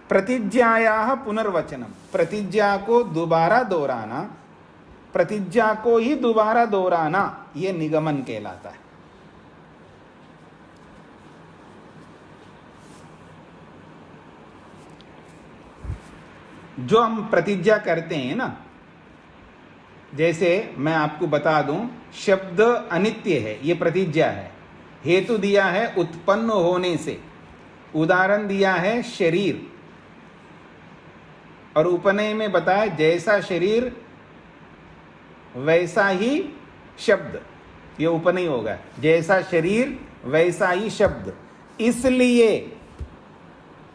प्रतिज्ञायाः पुनर्वचनम, प्रतिज्ञा को दोबारा दोहराना, प्रतिज्ञा को ही दोबारा दोहराना, ये निगमन कहलाता है। जो हम प्रतिज्ञा करते हैं ना, जैसे मैं आपको बता दूं, शब्द अनित्य है, ये प्रतिज्ञा है। हेतु दिया है उत्पन्न होने से, उदाहरण दिया है शरीर, और उपनय में बताया जैसा शरीर वैसा ही शब्द, ये उपनय होगा। जैसा शरीर वैसा ही शब्द, इसलिए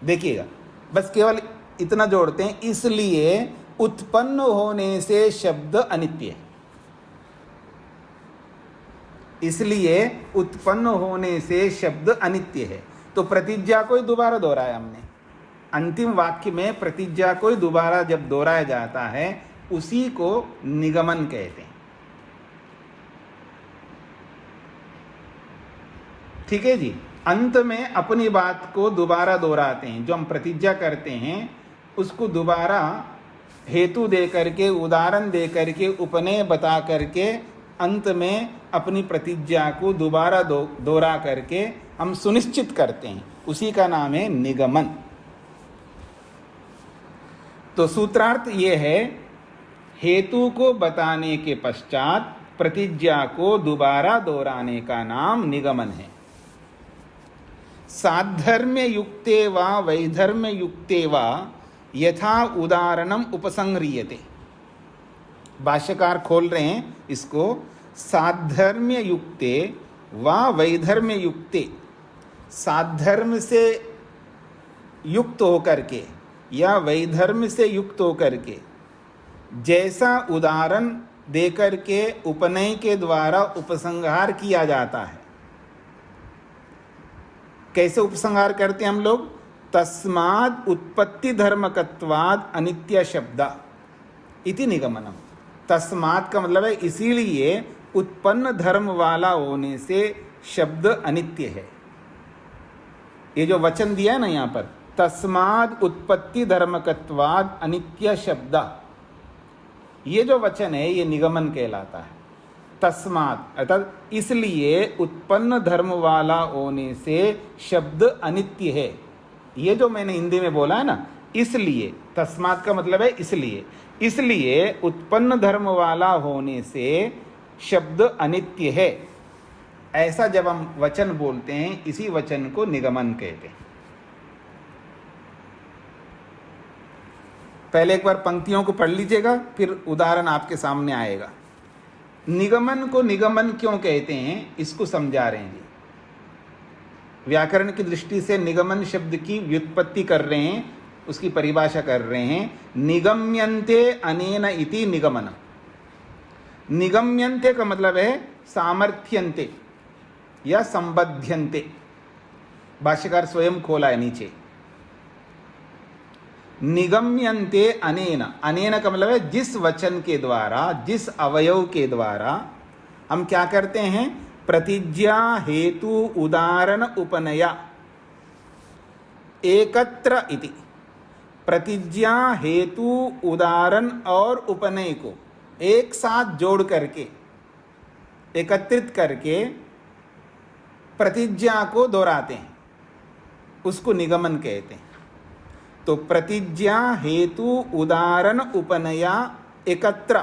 देखिएगा, बस केवल इतना जोड़ते हैं, इसलिए उत्पन्न होने से शब्द अनित्य है। इसलिए उत्पन्न होने से शब्द अनित्य है। तो प्रतिज्ञा को ही दोबारा दोहराया हमने। अंतिम वाक्य में प्रतिज्ञा को ही दोबारा जब दोहराया जाता है, उसी को निगमन कहते हैं। ठीक है जी। अंत में अपनी बात को दोबारा दोहराते हैं। जो हम प्रतिज्ञा करते हैं उसको दोबारा हेतु दे करके, उदाहरण दे करके, उपनय बता करके, अंत में अपनी प्रतिज्ञा को दोबारा दोहरा करके हम सुनिश्चित करते हैं, उसी का नाम है निगमन। तो सूत्रार्थ ये है, हेतु को बताने के पश्चात प्रतिज्ञा को दोबारा दोहराने का नाम निगमन है। साधर्म्य युक्ते वा वैधर्म्य युक्ते वा यथा उदाहरणम उपसंह्रियते। भाष्यकार खोल रहे हैं इसको। साधर्म्य युक्ते वा वैधर्म्य युक्ते, साधर्म से युक्त होकर के या वैधर्म से युक्त होकर के जैसा उदाहरण देकर के उपनय के द्वारा उपसंहार किया जाता है। कैसे उपसंहार करते हैं हम लोग? तस्माद उत्पत्ति धर्मकत्वाद अनित्य शब्द इति निगमनम। तस्माद का मतलब है इसीलिए उत्पन्न धर्म वाला होने से शब्द अनित्य है। ये जो वचन दिया है ना यहाँ पर, तस्माद उत्पत्ति धर्मकत्वाद अनित्य शब्द, ये जो वचन है ये निगमन कहलाता है। तस्मात अर्थात इसलिए उत्पन्न धर्म वाला होने से शब्द अनित्य है। ये जो मैंने हिंदी में बोला है ना, इसलिए, तस्मात का मतलब है इसलिए, इसलिए उत्पन्न धर्म वाला होने से शब्द अनित्य है। ऐसा जब हम वचन बोलते हैं, इसी वचन को निगमन कहते हैं। पहले एक बार पंक्तियों को पढ़ लीजिएगा, फिर उदाहरण आपके सामने आएगा। निगमन को निगमन क्यों कहते हैं, इसको समझा रहे हैं जी। व्याकरण की दृष्टि से निगमन शब्द की व्युत्पत्ति कर रहे हैं, उसकी परिभाषा कर रहे हैं। निगम्यन्ते अनेन इति निगमन। निगम्यन्ते का मतलब है सामर्थ्यन्ते, या संबध्यन्ते, भाष्यकार स्वयं खोला है नीचे। निगम्यन्ते अनेन, अनेन का मतलब है जिस वचन के द्वारा, जिस अवयव के द्वारा हम क्या करते हैं, प्रतिज्ञा हेतु उदाहरण उपनया एकत्र इति। प्रतिज्ञा हेतु उदाहरण और उपनय को एक साथ जोड़ करके, एकत्रित करके प्रतिज्ञा को दोहराते हैं, उसको निगमन कहते हैं। तो प्रतिज्ञा हेतु उदाहरण उपनया एकत्र,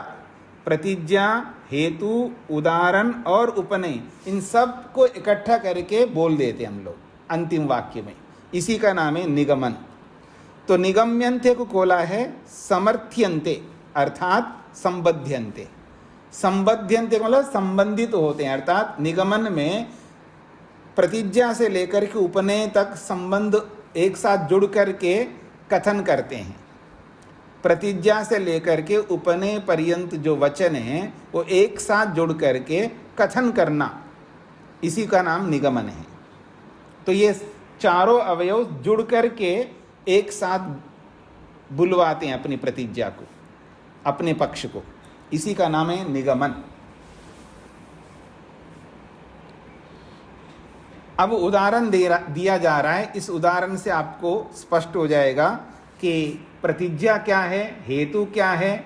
प्रतिज्ञा हेतु उदाहरण और उपनय, इन सब को इकट्ठा करके बोल देते हम लोग अंतिम वाक्य में, इसी का नाम है निगमन। तो निगम्यन्ते को खोला है समर्थ्यन्ते अर्थात संबध्यन्ते। संबध्यन्ते मतलब संबंधित होते हैं, अर्थात निगमन में प्रतिज्ञा से लेकर के उपनय तक संबंध एक साथ जुड़ करके कथन करते हैं। प्रतिज्ञा से लेकर के उपनय पर्यंत जो वचन हैं वो एक साथ जुड़ करके कथन करना, इसी का नाम निगमन है। तो ये चारों अवयव जुड़ करके एक साथ बुलवाते हैं अपनी प्रतिज्ञा को, अपने पक्ष को, इसी का नाम है निगमन। अब उदाहरण दिया जा रहा है। इस उदाहरण से आपको स्पष्ट हो जाएगा कि प्रतिज्ञा क्या है, हेतु क्या है,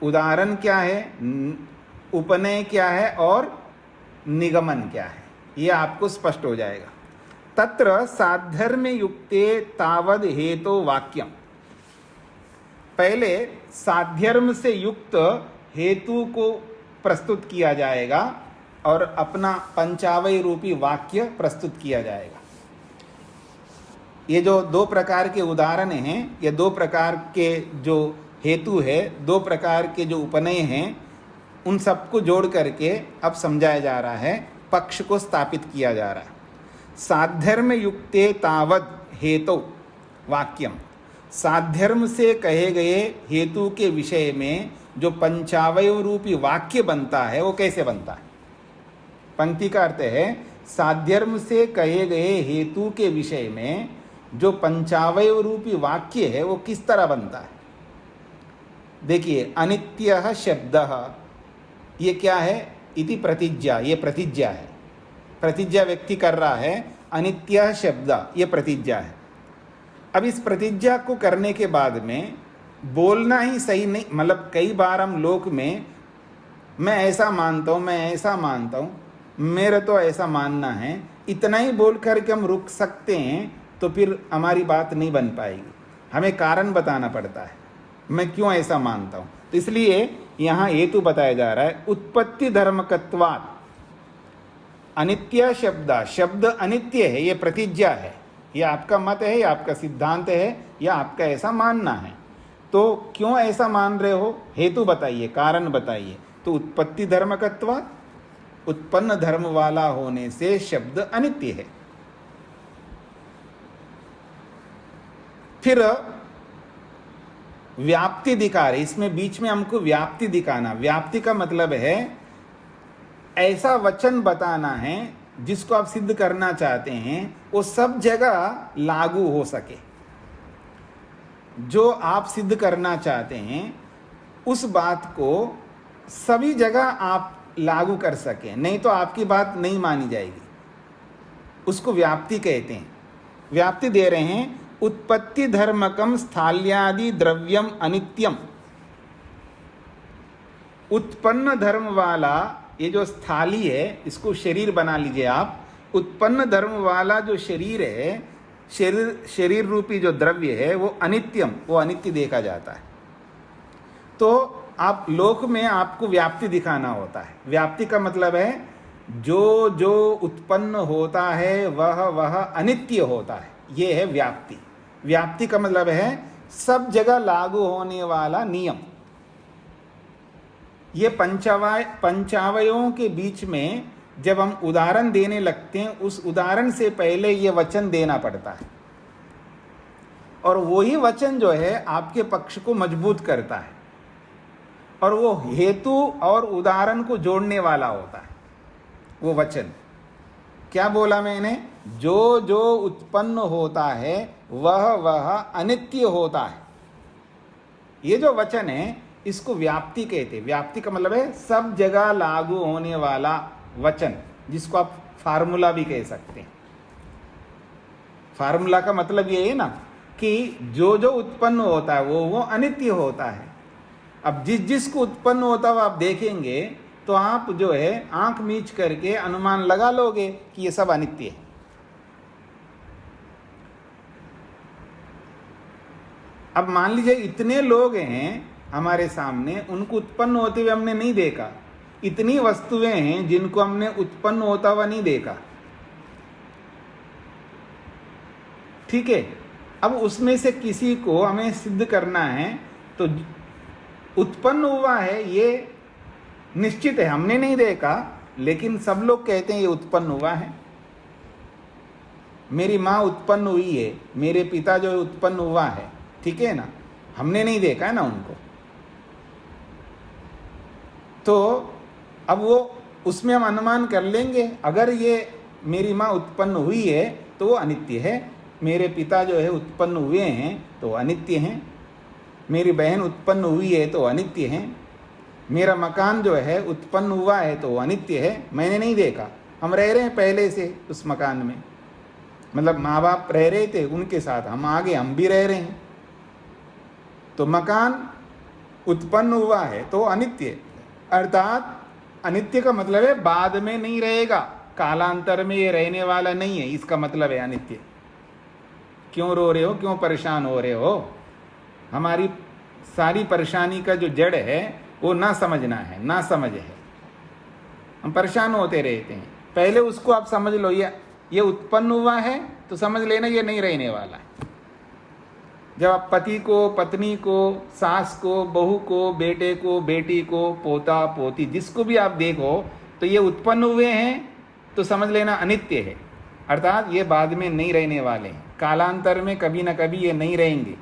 उदाहरण क्या है, उपनय क्या है और निगमन क्या है, ये आपको स्पष्ट हो जाएगा। तत्र साधर्म्य युक्ते तावद हेतु वाक्यम, पहले साध्यर्म से युक्त हेतु को प्रस्तुत किया जाएगा और अपना पंचावय रूपी वाक्य प्रस्तुत किया जाएगा। ये जो दो प्रकार के उदाहरण हैं, ये दो प्रकार के जो हेतु है, दो प्रकार के जो उपनय हैं, उन सबको जोड़ करके अब समझाया जा रहा है, पक्ष को स्थापित किया जा रहा है। साध्यर्म युक्ते तावद हेतु वाक्यम, साध्यर्म से कहे गए हेतु के विषय में जो पंचावय रूपी वाक्य बनता है वो कैसे बनता है। पंक्ति का अर्थ है साध्यर्म से कहे गए हेतु के विषय में जो पंचावय रूपी वाक्य है वो किस तरह बनता है। देखिए, अनित्यः शब्दः, ये क्या है, इति प्रतिज्ञा, ये प्रतिज्ञा है, प्रतिज्ञा व्यक्ति कर रहा है। अनित्यः शब्द, ये प्रतिज्ञा है। अब इस प्रतिज्ञा को करने के बाद में बोलना ही सही नहीं, मतलब कई बार हम लोक में मैं ऐसा मानता हूँ, मैं ऐसा मानता हूँ, मेरा तो ऐसा मानना है, इतना ही बोल करके हम रुक सकते हैं, तो फिर हमारी बात नहीं बन पाएगी। हमें कारण बताना पड़ता है, मैं क्यों ऐसा मानता हूँ। तो इसलिए यहाँ हेतु बताया जा रहा है, उत्पत्ति धर्मकत्वात्, अनित्य शब्द, शब्द अनित्य है, ये प्रतिज्ञा है, ये आपका मत है, ये आपका सिद्धांत है, या आपका ऐसा मानना है। तो क्यों ऐसा मान रहे हो, हेतु बताइए, कारण बताइए। तो उत्पत्ति धर्मकत्वात्, उत्पन्न धर्म वाला होने से शब्द अनित्य है। फिर व्याप्ति दिखा रहे, इसमें बीच में हमको व्याप्ति दिखाना। व्याप्ति का मतलब है ऐसा वचन बताना है जिसको आप सिद्ध करना चाहते हैं वो सब जगह लागू हो सके। जो आप सिद्ध करना चाहते हैं उस बात को सभी जगह आप लागू कर सकें, नहीं तो आपकी बात नहीं मानी जाएगी। उसको व्याप्ति कहते हैं। व्याप्ति दे रहे हैं, उत्पत्ति धर्मकम स्थाल्यादि द्रव्यम अनित्यम। उत्पन्न धर्म वाला ये जो स्थाली है, इसको शरीर बना लीजिए आप। उत्पन्न धर्म वाला जो शरीर है, शरीर रूपी जो द्रव्य है वो अनित्यम, वो अनित्य देखा जाता है। तो आप लोक में आपको व्याप्ति दिखाना होता है। व्याप्ति का मतलब है जो जो उत्पन्न होता है वह अनित्य होता है, ये है व्याप्ति। व्याप्ति का मतलब है सब जगह लागू होने वाला नियम। ये पंचावयों के बीच में जब हम उदाहरण देने लगते हैं, उस उदाहरण से पहले ये वचन देना पड़ता है, और वही वचन जो है आपके पक्ष को मजबूत करता है, और वो हेतु और उदाहरण को जोड़ने वाला होता है वो वचन। क्या बोला मैंने? जो जो उत्पन्न होता है वह वह अनित्य होता है। ये जो वचन है इसको व्याप्ति कहते हैं। व्याप्ति का मतलब है सब जगह लागू होने वाला वचन, जिसको आप फार्मूला भी कह सकते हैं। फार्मूला का मतलब ये है ना कि जो जो उत्पन्न होता है वो अनित्य होता है। अब जिसको उत्पन्न होता है आप देखेंगे तो आप जो है आंख मीच करके अनुमान लगा लोगे कि ये सब अनित्य है। अब मान लीजिए इतने लोग हैं हमारे सामने, उनको उत्पन्न होते हुए हमने नहीं देखा। इतनी वस्तुएं हैं जिनको हमने उत्पन्न होता हुआ नहीं देखा, ठीक है। अब उसमें से किसी को हमें सिद्ध करना है, तो उत्पन्न हुआ है ये निश्चित है, हमने नहीं देखा, लेकिन सब लोग कहते हैं ये उत्पन्न हुआ है। मेरी माँ उत्पन्न हुई है, मेरे पिता जो है उत्पन्न हुआ है, ठीक है ना, हमने नहीं देखा है ना उनको। तो अब वो उसमें हम अनुमान कर लेंगे, अगर ये मेरी माँ उत्पन्न हुई है तो वो अनित्य है, मेरे पिता जो है उत्पन्न हुए हैं तो अनित्य हैं, मेरी बहन उत्पन्न हुई है तो अनित्य हैं, मेरा मकान जो है उत्पन्न हुआ है तो अनित्य है, मैंने नहीं देखा। हम रह रहे हैं पहले से उस मकान में, मतलब माँ बाप रह रहे थे उनके साथ, हम आगे हम भी रह रहे हैं, तो मकान उत्पन्न हुआ है तो अनित्य। अर्थात अनित्य का मतलब है बाद में नहीं रहेगा, कालांतर में ये रहने वाला नहीं है, इसका मतलब है अनित्य। क्यों रो रहे हो, क्यों परेशान हो रहे हो? हमारी सारी परेशानी का जो जड़ है वो ना समझना है, ना समझ है, हम परेशान होते रहते हैं। पहले उसको आप समझ लो, ये उत्पन्न हुआ है तो समझ लेना ये नहीं रहने वाला है। जब आप पति को, पत्नी को, सास को, बहू को, बेटे को, बेटी को, पोता पोती, जिसको भी आप देखो तो ये उत्पन्न हुए हैं तो समझ लेना अनित्य है, अर्थात ये बाद में नहीं रहने वाले हैं, कालांतर में कभी ना कभी ये नहीं रहेंगे।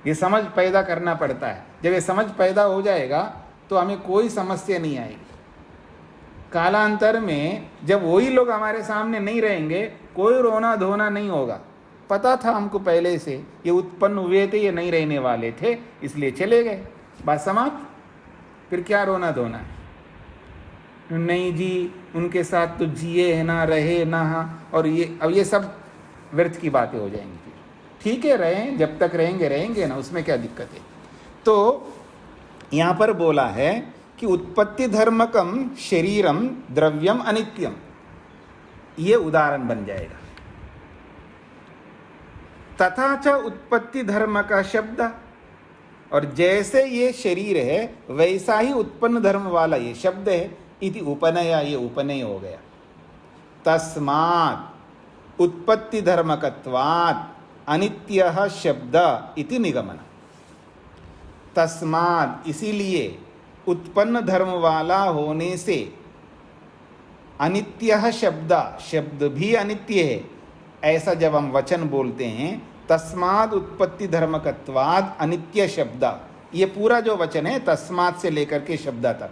ये समझ पैदा करना पड़ता है। जब ये समझ पैदा हो जाएगा तो हमें कोई समस्या नहीं आएगी। कालांतर में जब वही लोग हमारे सामने नहीं रहेंगे, कोई रोना धोना नहीं होगा। पता था हमको पहले से ये उत्पन्न हुए थे, ये नहीं रहने वाले थे, इसलिए चले गए, बात समाप्त। फिर क्या रोना धोना है? नहीं जी, उनके साथ तो जिए है ना, रहे ना, और ये अब ये सब व्यर्थ की बातें हो जाएंगी। फिर ठीक है, रहें, जब तक रहेंगे ना, उसमें क्या दिक्कत है। तो यहाँ पर बोला है कि उत्पत्ति धर्मकम शरीरम द्रव्यम अनित्यम, ये उदाहरण बन जाएगा। तथा च उत्पत्ति धर्म का शब्द, और जैसे ये शरीर है वैसा ही उत्पन्न धर्म वाला ये शब्द है। इति उपनय, ये उपनय हो गया। तस्मात् उत्पत्ति धर्मकत्वात् अनित्यः शब्द इति निगमन। तस्मात्, इसीलिए, उत्पन्न धर्म वाला होने से अनित्यः शब्द, शब्द भी अनित्य है, ऐसा जब हम वचन बोलते हैं, तस्मात् उत्पत्ति धर्मकत्वात् अनित्य शब्द, ये पूरा जो वचन है तस्मात् से लेकर के शब्द तक,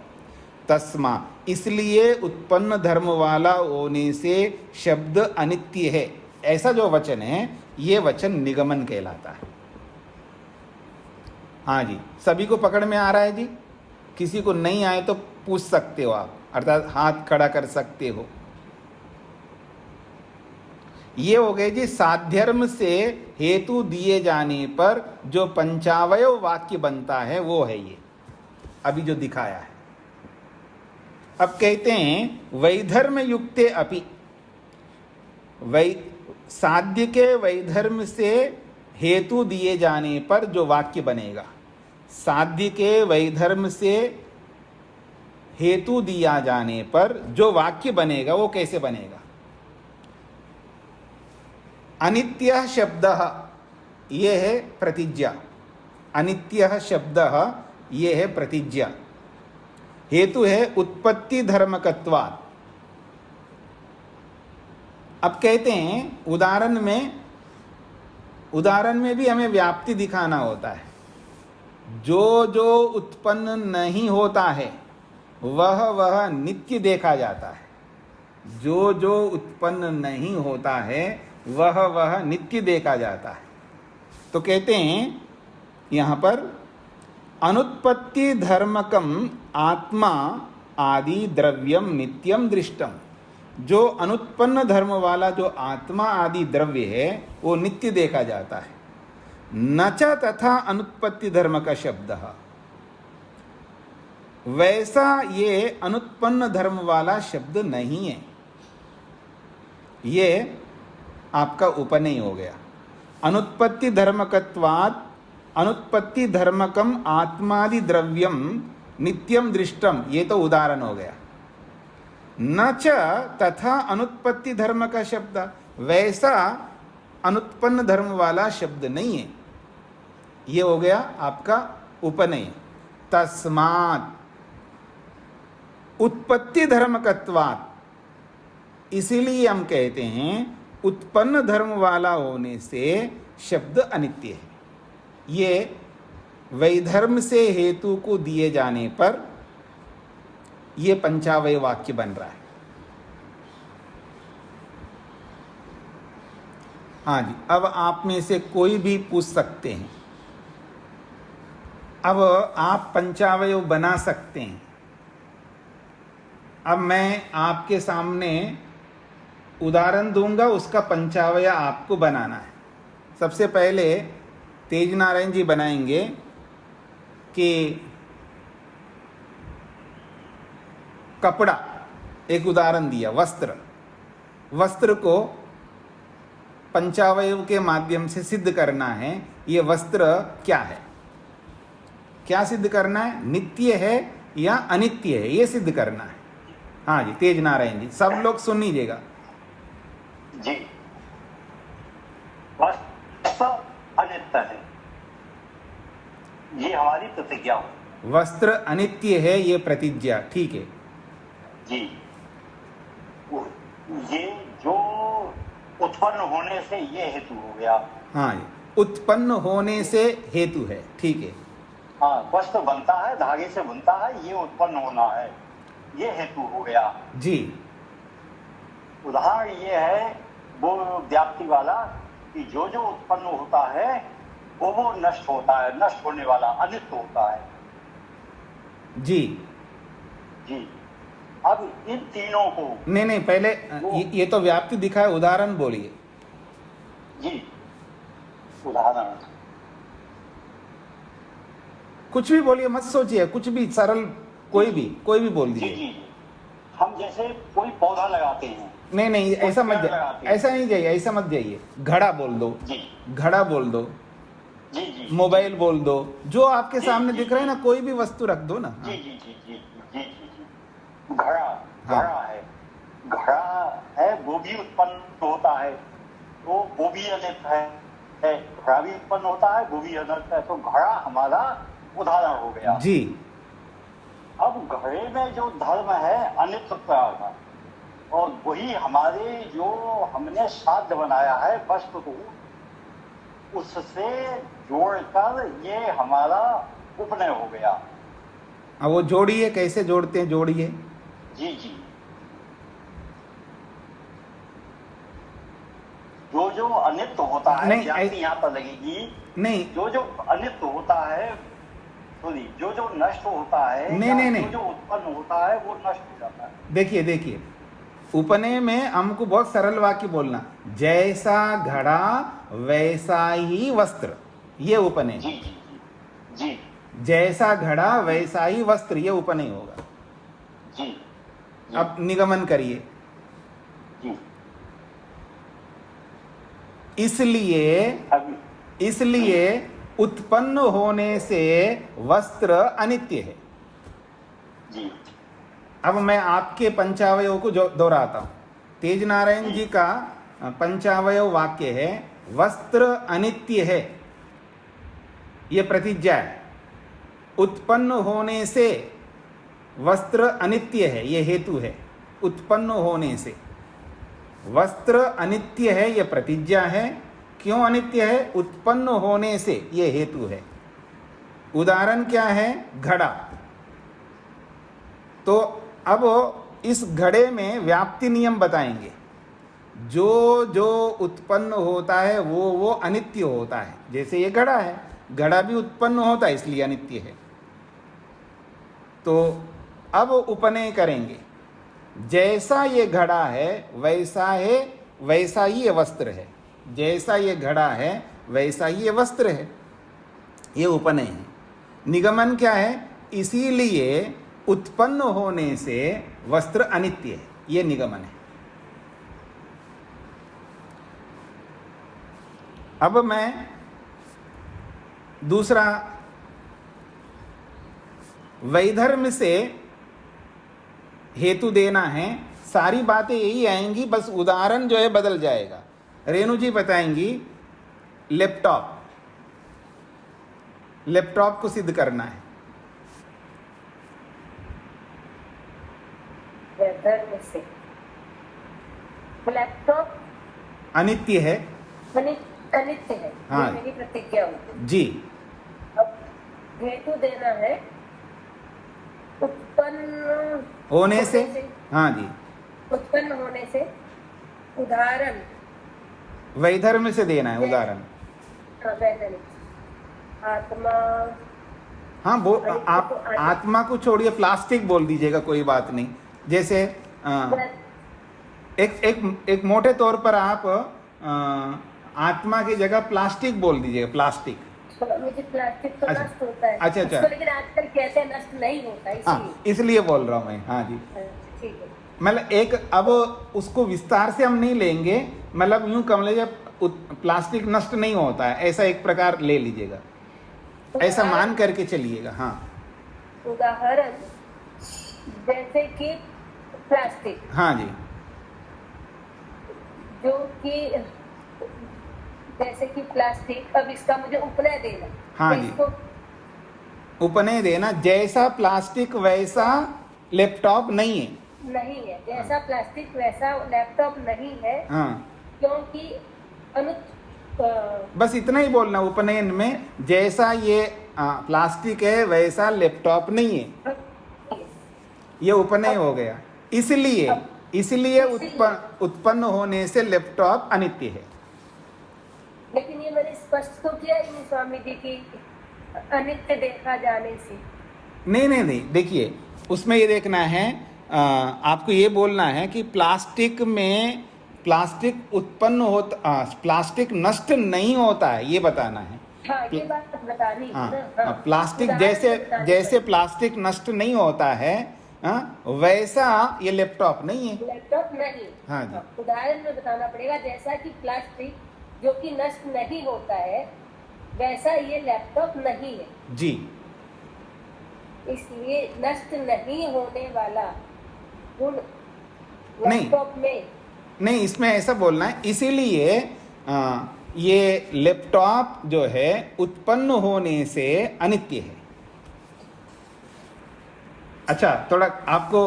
तस्मा, इसलिए उत्पन्न धर्म वाला होने से शब्द अनित्य है, ऐसा जो वचन है ये वचन निगमन कहलाता है। हाँ जी, सभी को पकड़ में आ रहा है जी? किसी को नहीं आए तो पूछ सकते हो आप, अर्थात हाथ खड़ा कर सकते हो। ये हो गए जी साध्यर्म से हेतु दिए जाने पर जो पंचावयव वाक्य बनता है, वो है ये अभी जो दिखाया है। अब कहते हैं वैधर्म युक्ते अपि, साध्य के वैधर्म से हेतु दिए जाने पर जो वाक्य बनेगा, साध्य के वैधर्म से हेतु दिया जाने पर जो वाक्य बनेगा वो कैसे बनेगा? अनित्य शब्द, ये है प्रतिज्ञा। अनित्य शब्द, ये है प्रतिज्ञा। हेतु है उत्पत्ति धर्मकत्वात्। अब कहते हैं उदाहरण में भी हमें व्याप्ति दिखाना होता है। जो जो उत्पन्न नहीं होता है वह नित्य देखा जाता है। जो जो उत्पन्न नहीं होता है वह नित्य देखा जाता है। तो कहते हैं यहाँ पर अनुत्पत्ति धर्मकम आत्मा आदि द्रव्यम नित्यम दृष्टम। जो अनुत्पन्न धर्म वाला जो आत्मा आदि द्रव्य है वो नित्य देखा जाता है। न च तथा अनुत्पत्ति धर्म का शब्द, वैसा ये अनुत्पन्न धर्म वाला शब्द नहीं है। ये आपका उपनय हो गया। अनुत्पत्ति धर्मकत्वात् अनुत्पत्ति धर्मकम आत्मादि द्रव्यम नित्यम दृष्टम, ये तो उदाहरण हो गया। न च तथा अनुत्पत्ति धर्म का शब्द, वैसा अनुत्पन्न धर्म वाला शब्द नहीं है। ये हो गया आपका उपनय। तस्मात् उत्पत्ति धर्मकत्वात्, इसीलिए हम कहते हैं उत्पन्न धर्म वाला होने से शब्द अनित्य है। ये वैधर्म से हेतु को दिए जाने पर ये पंचावय वाक्य बन रहा है। हाँ जी, अब आप में से कोई भी पूछ सकते हैं। अब आप पंचावय बना सकते हैं। अब मैं आपके सामने उदाहरण दूंगा, उसका पंचावय आपको बनाना है। सबसे पहले तेज नारायण जी बनाएंगे कि कपड़ा, एक उदाहरण दिया, वस्त्र को पंचावय के माध्यम से सिद्ध करना है। ये वस्त्र क्या है, क्या सिद्ध करना है, नित्य है या अनित्य है, ये सिद्ध करना है। हाँ जी, तेज नारायण जी, सब लोग सुन लीजिएगा जी। वस्त्र अनित्य है, ये हमारी प्रतिज्ञा हो। वस्त्र अनित्य है, ये प्रतिज्ञा, ठीक है जी। ये जो उत्पन्न होने से ये हेतु हो गया। हाँ जी, उत्पन्न होने से हेतु है, ठीक है। हाँ, वस्त्र बनता है, धागे से बनता है, ये उत्पन्न होना है, ये हेतु हो गया जी। उदाहरण ये है वो व्याप्ति वाला कि जो जो उत्पन्न होता है वो नष्ट होता है, नष्ट होने वाला अनित्य होता है जी जी। अब इन तीनों को नहीं, पहले ये तो व्याप्ति दिखाए, उदाहरण बोलिए जी। उदाहरण कुछ भी बोलिए, मत सोचिए, कुछ भी सरल, कोई भी बोल जी दीजिए। जी। हम जैसे कोई पौधा लगाते हैं। नहीं, ऐसा मत जाइए, ऐसा नहीं जाइए, ऐसा मत जाइए। घड़ा बोल दो जी, घड़ा बोल दो जी जी। मोबाइल बोल दो, जो आपके जी, सामने जी, दिख रहा है ना, कोई भी वस्तु रख दो ना। जी जी जी जी जी जी जी। घड़ा है, घड़ा है, वो भी उत्पन्न होता है, तो वो भी अनित्य है। घड़ा भी उत्पन्न होता है, वो भी अनित्य है, तो घड़ा हमारा उदाहरण हो गया जी। अब घड़े में जो धर्म है अनित्य का, और वही हमारे जो हमने साध्य बनाया है वस्तु को, उससे जोड़कर ये हमारा उपनय हो गया। अब वो जोड़िए, कैसे जोड़ते हैं, जोड़िए। जी जी। जो जो अनित्य होता है, नहीं, जाति यहाँ पर लगेगी। नहीं, जो जो अनित्य होता है, सॉरी, जो जो नष्ट होता है, नहीं, जो जो उत्पन्न होता है वो नष्ट हो जाता है। देखिए, उपनय में हमको बहुत सरल वाक्य बोलना, जैसा घड़ा वैसा ही वस्त्र, ये उपनय। जी जी जी जी। जैसा घड़ा वैसा ही वस्त्र, ये उपनय होगा जी। अब निगमन करिए। जी। इसलिए उत्पन्न होने से वस्त्र अनित्य है जी। अब मैं आपके पंचावयों को दोहराता हूं। तेज नारायण जी का पंचावय वाक्य है, वस्त्र अनित्य है, ये प्रतिज्ञा है। उत्पन्न होने से वस्त्र अनित्य है, ये हेतु है। उत्पन्न होने से वस्त्र अनित्य है, ये प्रतिज्ञा है। क्यों अनित्य है? उत्पन्न होने से, ये हेतु है। उदाहरण क्या है? घड़ा। तो अब इस घड़े में व्याप्ति नियम बताएंगे। जो जो उत्पन्न होता है वो अनित्य होता है। जैसे ये घड़ा है, घड़ा भी उत्पन्न होता है इसलिए अनित्य है। तो अब उपनय करेंगे। जैसा ये घड़ा है वैसा ही ये वस्त्र है। जैसा ये घड़ा है वैसा ही ये वस्त्र है। ये उपनय है। निगमन क्या है? इसीलिए उत्पन्न होने से वस्त्र अनित्य है। ये निगमन है। अब मैं दूसरा वैधर्म से हेतु देना है। सारी बातें यही आएंगी, बस उदाहरण जो है बदल जाएगा। रेणु जी बताएंगी लैपटॉप को सिद्ध करना है। वैधर्म से लैपटॉप अनित्य है। अनित्य है। हाँ। ये मेरी प्रतिज्ञा होगी जी। अब हेतु देना है उत्पन्न होने से। हाँ जी। उत्पन्न होने से उदाहरण वैधर्म से देना है उदाहरण। आत्मा। हाँ आप आत्मा को छोड़िए, प्लास्टिक बोल दीजिएगा, कोई बात नहीं। जैसे एक मोटे तौर पर आप आत्मा की जगह प्लास्टिक बोल दीजिएगा। प्लास्टिक मुझे प्लास्टिक तो नष्ट होता है। अच्छा। लेकिन आजकल कहते हैं नष्ट नहीं होता, इसलिए बोल रहा हूँ मैं। हाँ जी, ठीक है। मतलब एक अब उसको विस्तार से हम नहीं लेंगे, मतलब यूं कम लीजिए प्लास्टिक नष्ट नहीं होता है, ऐसा एक प्रकार ले लीजिएगा, ऐसा मान करके चलिएगा। हाँ, उदाहरण जैसे कि प्लास्टिक। हाँ जी, जो कि जैसे कि प्लास्टिक, अब इसका मुझे उपनय देना। हाँ जी, उपनय देना। जैसा प्लास्टिक वैसा लैपटॉप नहीं है। नहीं है, जैसा प्लास्टिक वैसा लैपटॉप नहीं है। हाँ, क्योंकि बस इतना ही बोलना उपनयन में, जैसा ये प्लास्टिक है वैसा लैपटॉप नहीं है, ये उपनय हो गया। इसलिए उत्पन्न होने से लैपटॉप अनित्य है। लेकिन ये मैंने स्पष्ट तो किया ही नहीं स्वामी जी की अनित्य देखा जाने से। नहीं, देखिए उसमें ये देखना है, आपको ये बोलना है कि प्लास्टिक उत्पन्न होता, प्लास्टिक नष्ट नहीं होता है, ये बताना है। हाँ, ये बात बतानी है ना। हाँ, प्लास्टिक जैसे प्लास्टिक नष्ट नहीं होता है, वैसा ये लैपटॉप नहीं है। लैपटॉप नहीं। हाँ जी, उदाहरण में बताना पड़ेगा। जैसा कि प्लास्टिक जो कि नष्ट नहीं होता है वैसा ये लैपटॉप नहीं है जी। इसलिए नष्ट नहीं होने वाला गुण लैपटॉप में नहीं, इसमें ऐसा बोलना है। इसीलिए ये लैपटॉप जो है उत्पन्न होने से अनित्य है। अच्छा, थोड़ा आपको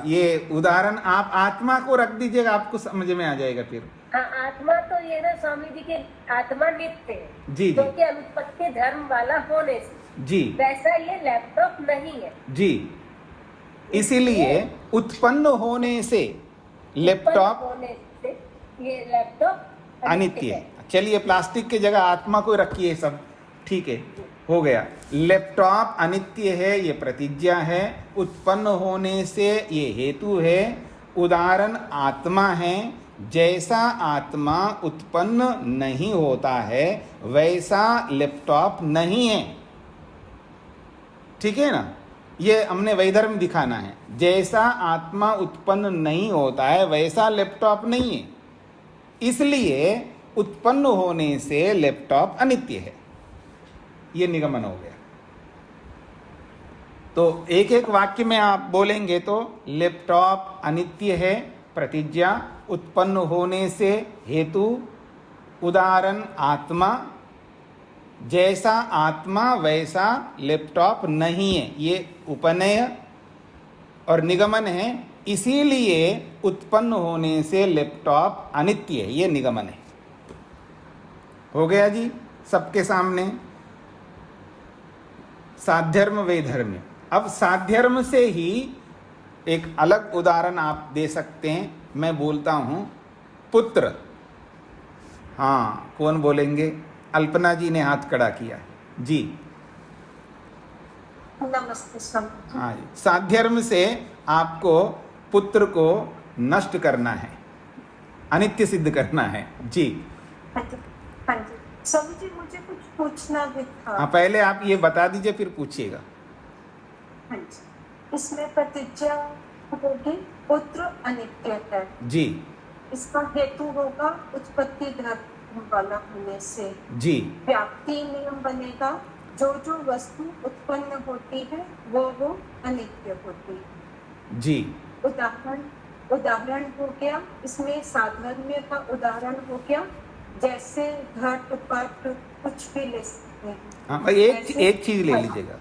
ये उदाहरण आप आत्मा को रख दीजिएगा, आपको समझ में आ जाएगा फिर। हाँ, आत्मा तो ये ना स्वामी जी के आत्मा नित्य है जी, क्योंकि अनुत्पत्ति धर्म वाला होने से जी, वैसा ये लैपटॉप नहीं है जी। इसीलिए उत्पन्न होने से लैपटॉप होने से ये लैपटॉप अनित्य है। चलिए प्लास्टिक की जगह आत्मा को रखिए, सब ठीक है, हो गया। लैपटॉप अनित्य है, ये प्रतिज्ञा है। उत्पन्न होने से ये हेतु है। उदाहरण आत्मा है। जैसा आत्मा उत्पन्न नहीं होता है वैसा लैपटॉप नहीं है। ठीक है ना, ये हमने वैधर्म दिखाना है। जैसा आत्मा उत्पन्न नहीं होता है वैसा लैपटॉप नहीं है, इसलिए उत्पन्न होने से लैपटॉप अनित्य है। ये निगमन हो गया। तो एक एक वाक्य में आप बोलेंगे तो लैपटॉप अनित्य है, प्रतिज्ञा, उत्पन्न होने से हेतु, उदाहरण आत्मा, जैसा आत्मा वैसा लैपटॉप नहीं है, ये उपनय, और निगमन है इसीलिए उत्पन्न होने से लैपटॉप अनित्य है, ये निगमन है। हो गया जी सबके सामने साध्यर्म वैधर्म। अब साध्यर्म से ही एक अलग उदाहरण आप दे सकते हैं। मैं बोलता हूँ पुत्र। हाँ, कौन बोलेंगे? अल्पना जी ने हाथ खड़ा किया जी। नमस्ते स्वामी जी। हाँ जी, साध्यर्म से आपको पुत्र को नष्ट करना है, अनित्य सिद्ध करना है जी। हाँ जी, हाँ जी स्वामी जी, मुझे कुछ पूछना भी था। हाँ, पहले आप ये बता दीजिए फिर पूछिएगा। हाँ जी, इसमें प्रतिज्ञा होगी पुत्र अनित्य है जी इसका हेतु होगा उत्पत्ति धर्म वाला होने से। जी व्याप्ति नियम बनेगा, जो जो वस्तु उत्पन्न होती है वो अनित्य होती है जी। उदाहरण हो गया, इसमें साधर्म्य का उदाहरण हो गया, जैसे घट पट कुछ भी ले सकते हैं। हाँ, एक चीज ले लीजिएगा।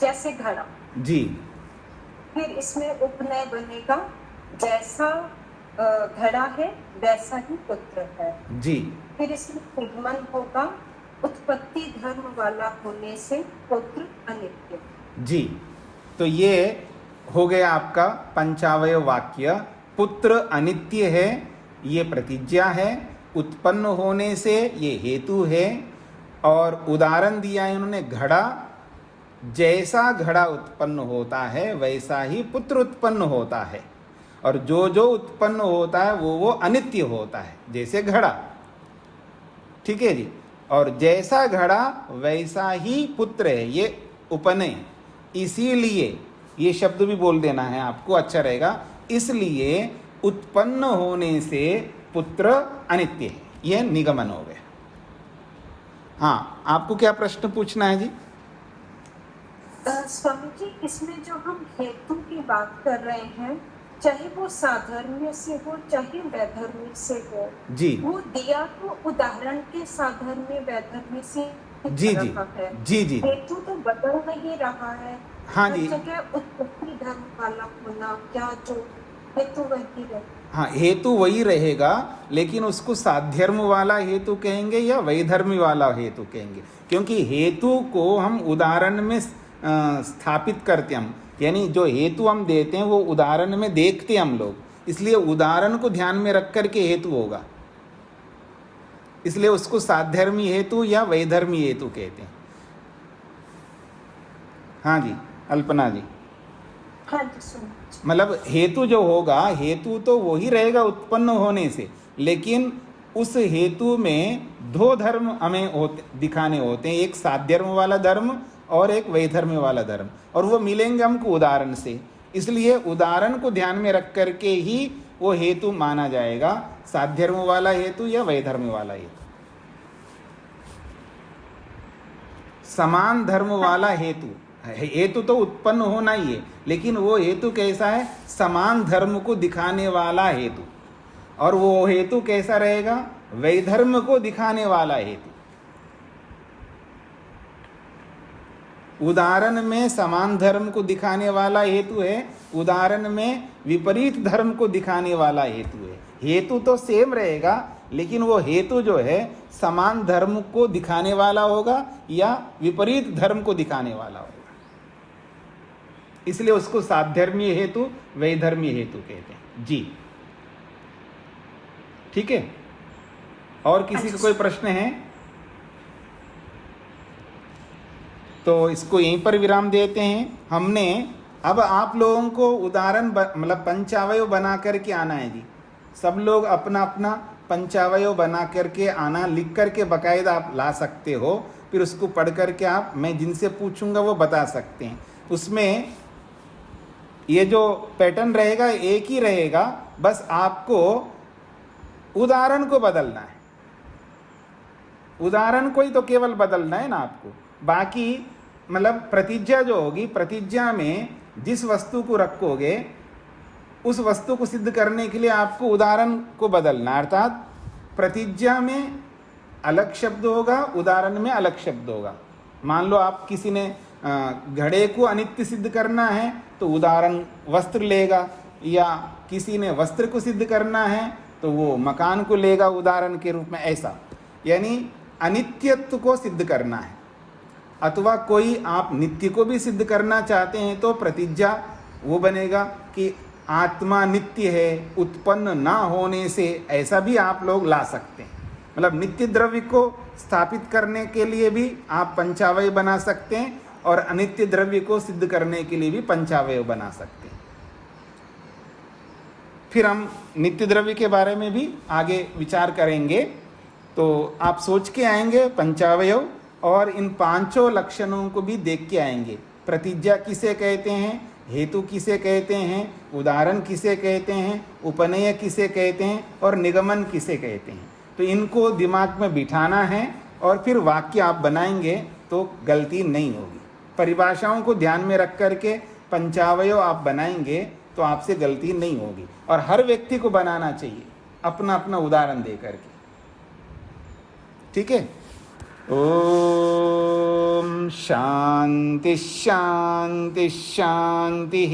जैसे घड़ा जी। फिर इसमें उपनय बनेगा, जैसा घड़ा है वैसा ही पुत्र है जी। फिर इसमें उद्गमन होगा, उत्पत्ति धर्म वाला होने से पुत्र अनित्य। जी, तो ये हो गया आपका पंचावय वाक्य। पुत्र अनित्य है, ये प्रतिज्ञा है। उत्पन्न होने से ये हेतु है। और उदाहरण दिया है इन्होंने घड़ा, जैसा घड़ा उत्पन्न होता है वैसा ही पुत्र उत्पन्न होता है। और जो जो उत्पन्न होता है वो अनित्य होता है, जैसे घड़ा। ठीक है जी। और जैसा घड़ा वैसा ही पुत्र है, ये उपनय। इसीलिए ये शब्द भी बोल देना है आपको, अच्छा रहेगा। इसलिए उत्पन्न होने से पुत्र अनित्य है, यह निगमन हो गया। हाँ, आपको क्या प्रश्न पूछना है जी? स्वामी जी, इसमें जो हम हेतु की बात कर रहे हैं, चाहे वो साधर्म्य से हो चाहे वैधर्म्य से हो जी, वो दिया तो उदाहरण के साधर्म्य वैधर्म्य से जी जी है। जी जी। हेतु तो बदल नहीं रहा है। हाँ जी। जगह उत्पत्ति धर्म वाला होना, क्या जो हेतु वही रहे। हाँ, हेतु वही रहेगा, लेकिन उसको साध्यर्म वाला हेतु कहेंगे या वैधर्मी वाला हेतु कहेंगे, क्योंकि हेतु को हम उदाहरण में स्थापित करते हम, यानी जो हेतु हम देते हैं वो उदाहरण में देखते हम लोग, इसलिए उदाहरण को ध्यान में रख करके हेतु होगा। इसलिए उसको साध्यर्मी हेतु या वैधर्मी हेतु कहते हैं। हाँ जी, अल्पना जी। हाँ जी, सुनो। मतलब हेतु जो होगा, हेतु तो वही रहेगा उत्पन्न होने से, लेकिन उस हेतु में दो धर्म हमें दिखाने होते हैं, एक साध्यर्म वाला धर्म और एक वैधर्म वाला धर्म, और वो मिलेंगे हमको उदाहरण से। इसलिए उदाहरण को ध्यान में रख करके ही वो हेतु माना जाएगा, साध्यर्म वाला हेतु या वैधर्म वाला हेतु। समान धर्म वाला हेतु, हेतु तो उत्पन्न होना ही है, लेकिन वो हेतु कैसा है? समान धर्म को दिखाने वाला हेतु। और वो हेतु कैसा रहेगा? वैधर्म को दिखाने वाला हेतु। उदाहरण में समान धर्म को दिखाने वाला हेतु है, उदाहरण में विपरीत धर्म को दिखाने वाला हेतु है। हेतु तो सेम रहेगा, लेकिन वो हेतु जो है समान धर्म को दिखाने वाला होगा या विपरीत धर्म को दिखाने वाला होगा। इसलिए उसको साध्यर्मीय हेतु वैधर्मीय हेतु कहते हैं जी। ठीक है, और किसी का कोई प्रश्न है तो इसको यहीं पर विराम देते हैं। हमने अब आप लोगों को उदाहरण मतलब पंचावयव बना करके आना है जी। सब लोग अपना अपना पंचावयव बना करके आना, लिख करके बाकायदा आप ला सकते हो, फिर उसको पढ़ करके आप, मैं जिनसे पूछूंगा वो बता सकते हैं। उसमें ये जो पैटर्न रहेगा एक ही रहेगा, बस आपको उदाहरण को बदलना है। उदाहरण को ही तो केवल बदलना है ना आपको, बाकी मतलब प्रतिज्ञा जो होगी, प्रतिज्ञा में जिस वस्तु को रखोगे उस वस्तु को सिद्ध करने के लिए आपको उदाहरण को बदलना, अर्थात प्रतिज्ञा में अलग शब्द होगा, उदाहरण में अलग शब्द होगा। मान लो आप किसी ने घड़े को अनित्य सिद्ध करना है तो उदाहरण वस्त्र लेगा, या किसी ने वस्त्र को सिद्ध करना है तो वो मकान को लेगा उदाहरण के रूप में। ऐसा यानी अनित्यत्व को सिद्ध करना है, अथवा कोई आप नित्य को भी सिद्ध करना चाहते हैं तो प्रतिज्ञा वो बनेगा कि आत्मा नित्य है, उत्पन्न ना होने से, ऐसा भी आप लोग ला सकते हैं। मतलब नित्य द्रव्य को स्थापित करने के लिए भी आप पंचावय बना सकते हैं और अनित्य द्रव्य को सिद्ध करने के लिए भी पंचावय बना सकते हैं। फिर हम नित्य द्रव्य के बारे में भी आगे विचार करेंगे। तो आप सोच के आएंगे पंचावयव, और इन पांचों लक्षणों को भी देख के आएंगे। प्रतिज्ञा किसे कहते हैं, हेतु किसे कहते हैं, उदाहरण किसे कहते हैं, उपनय किसे कहते हैं और निगमन किसे कहते हैं। तो इनको दिमाग में बिठाना है और फिर वाक्य आप बनाएंगे तो गलती नहीं होगी। परिभाषाओं को ध्यान में रख करके पंचावयव आप बनाएंगे तो आपसे गलती नहीं होगी। और हर व्यक्ति को बनाना चाहिए अपना अपना उदाहरण दे करके। ठीक है। ओम शांति शांति शांति।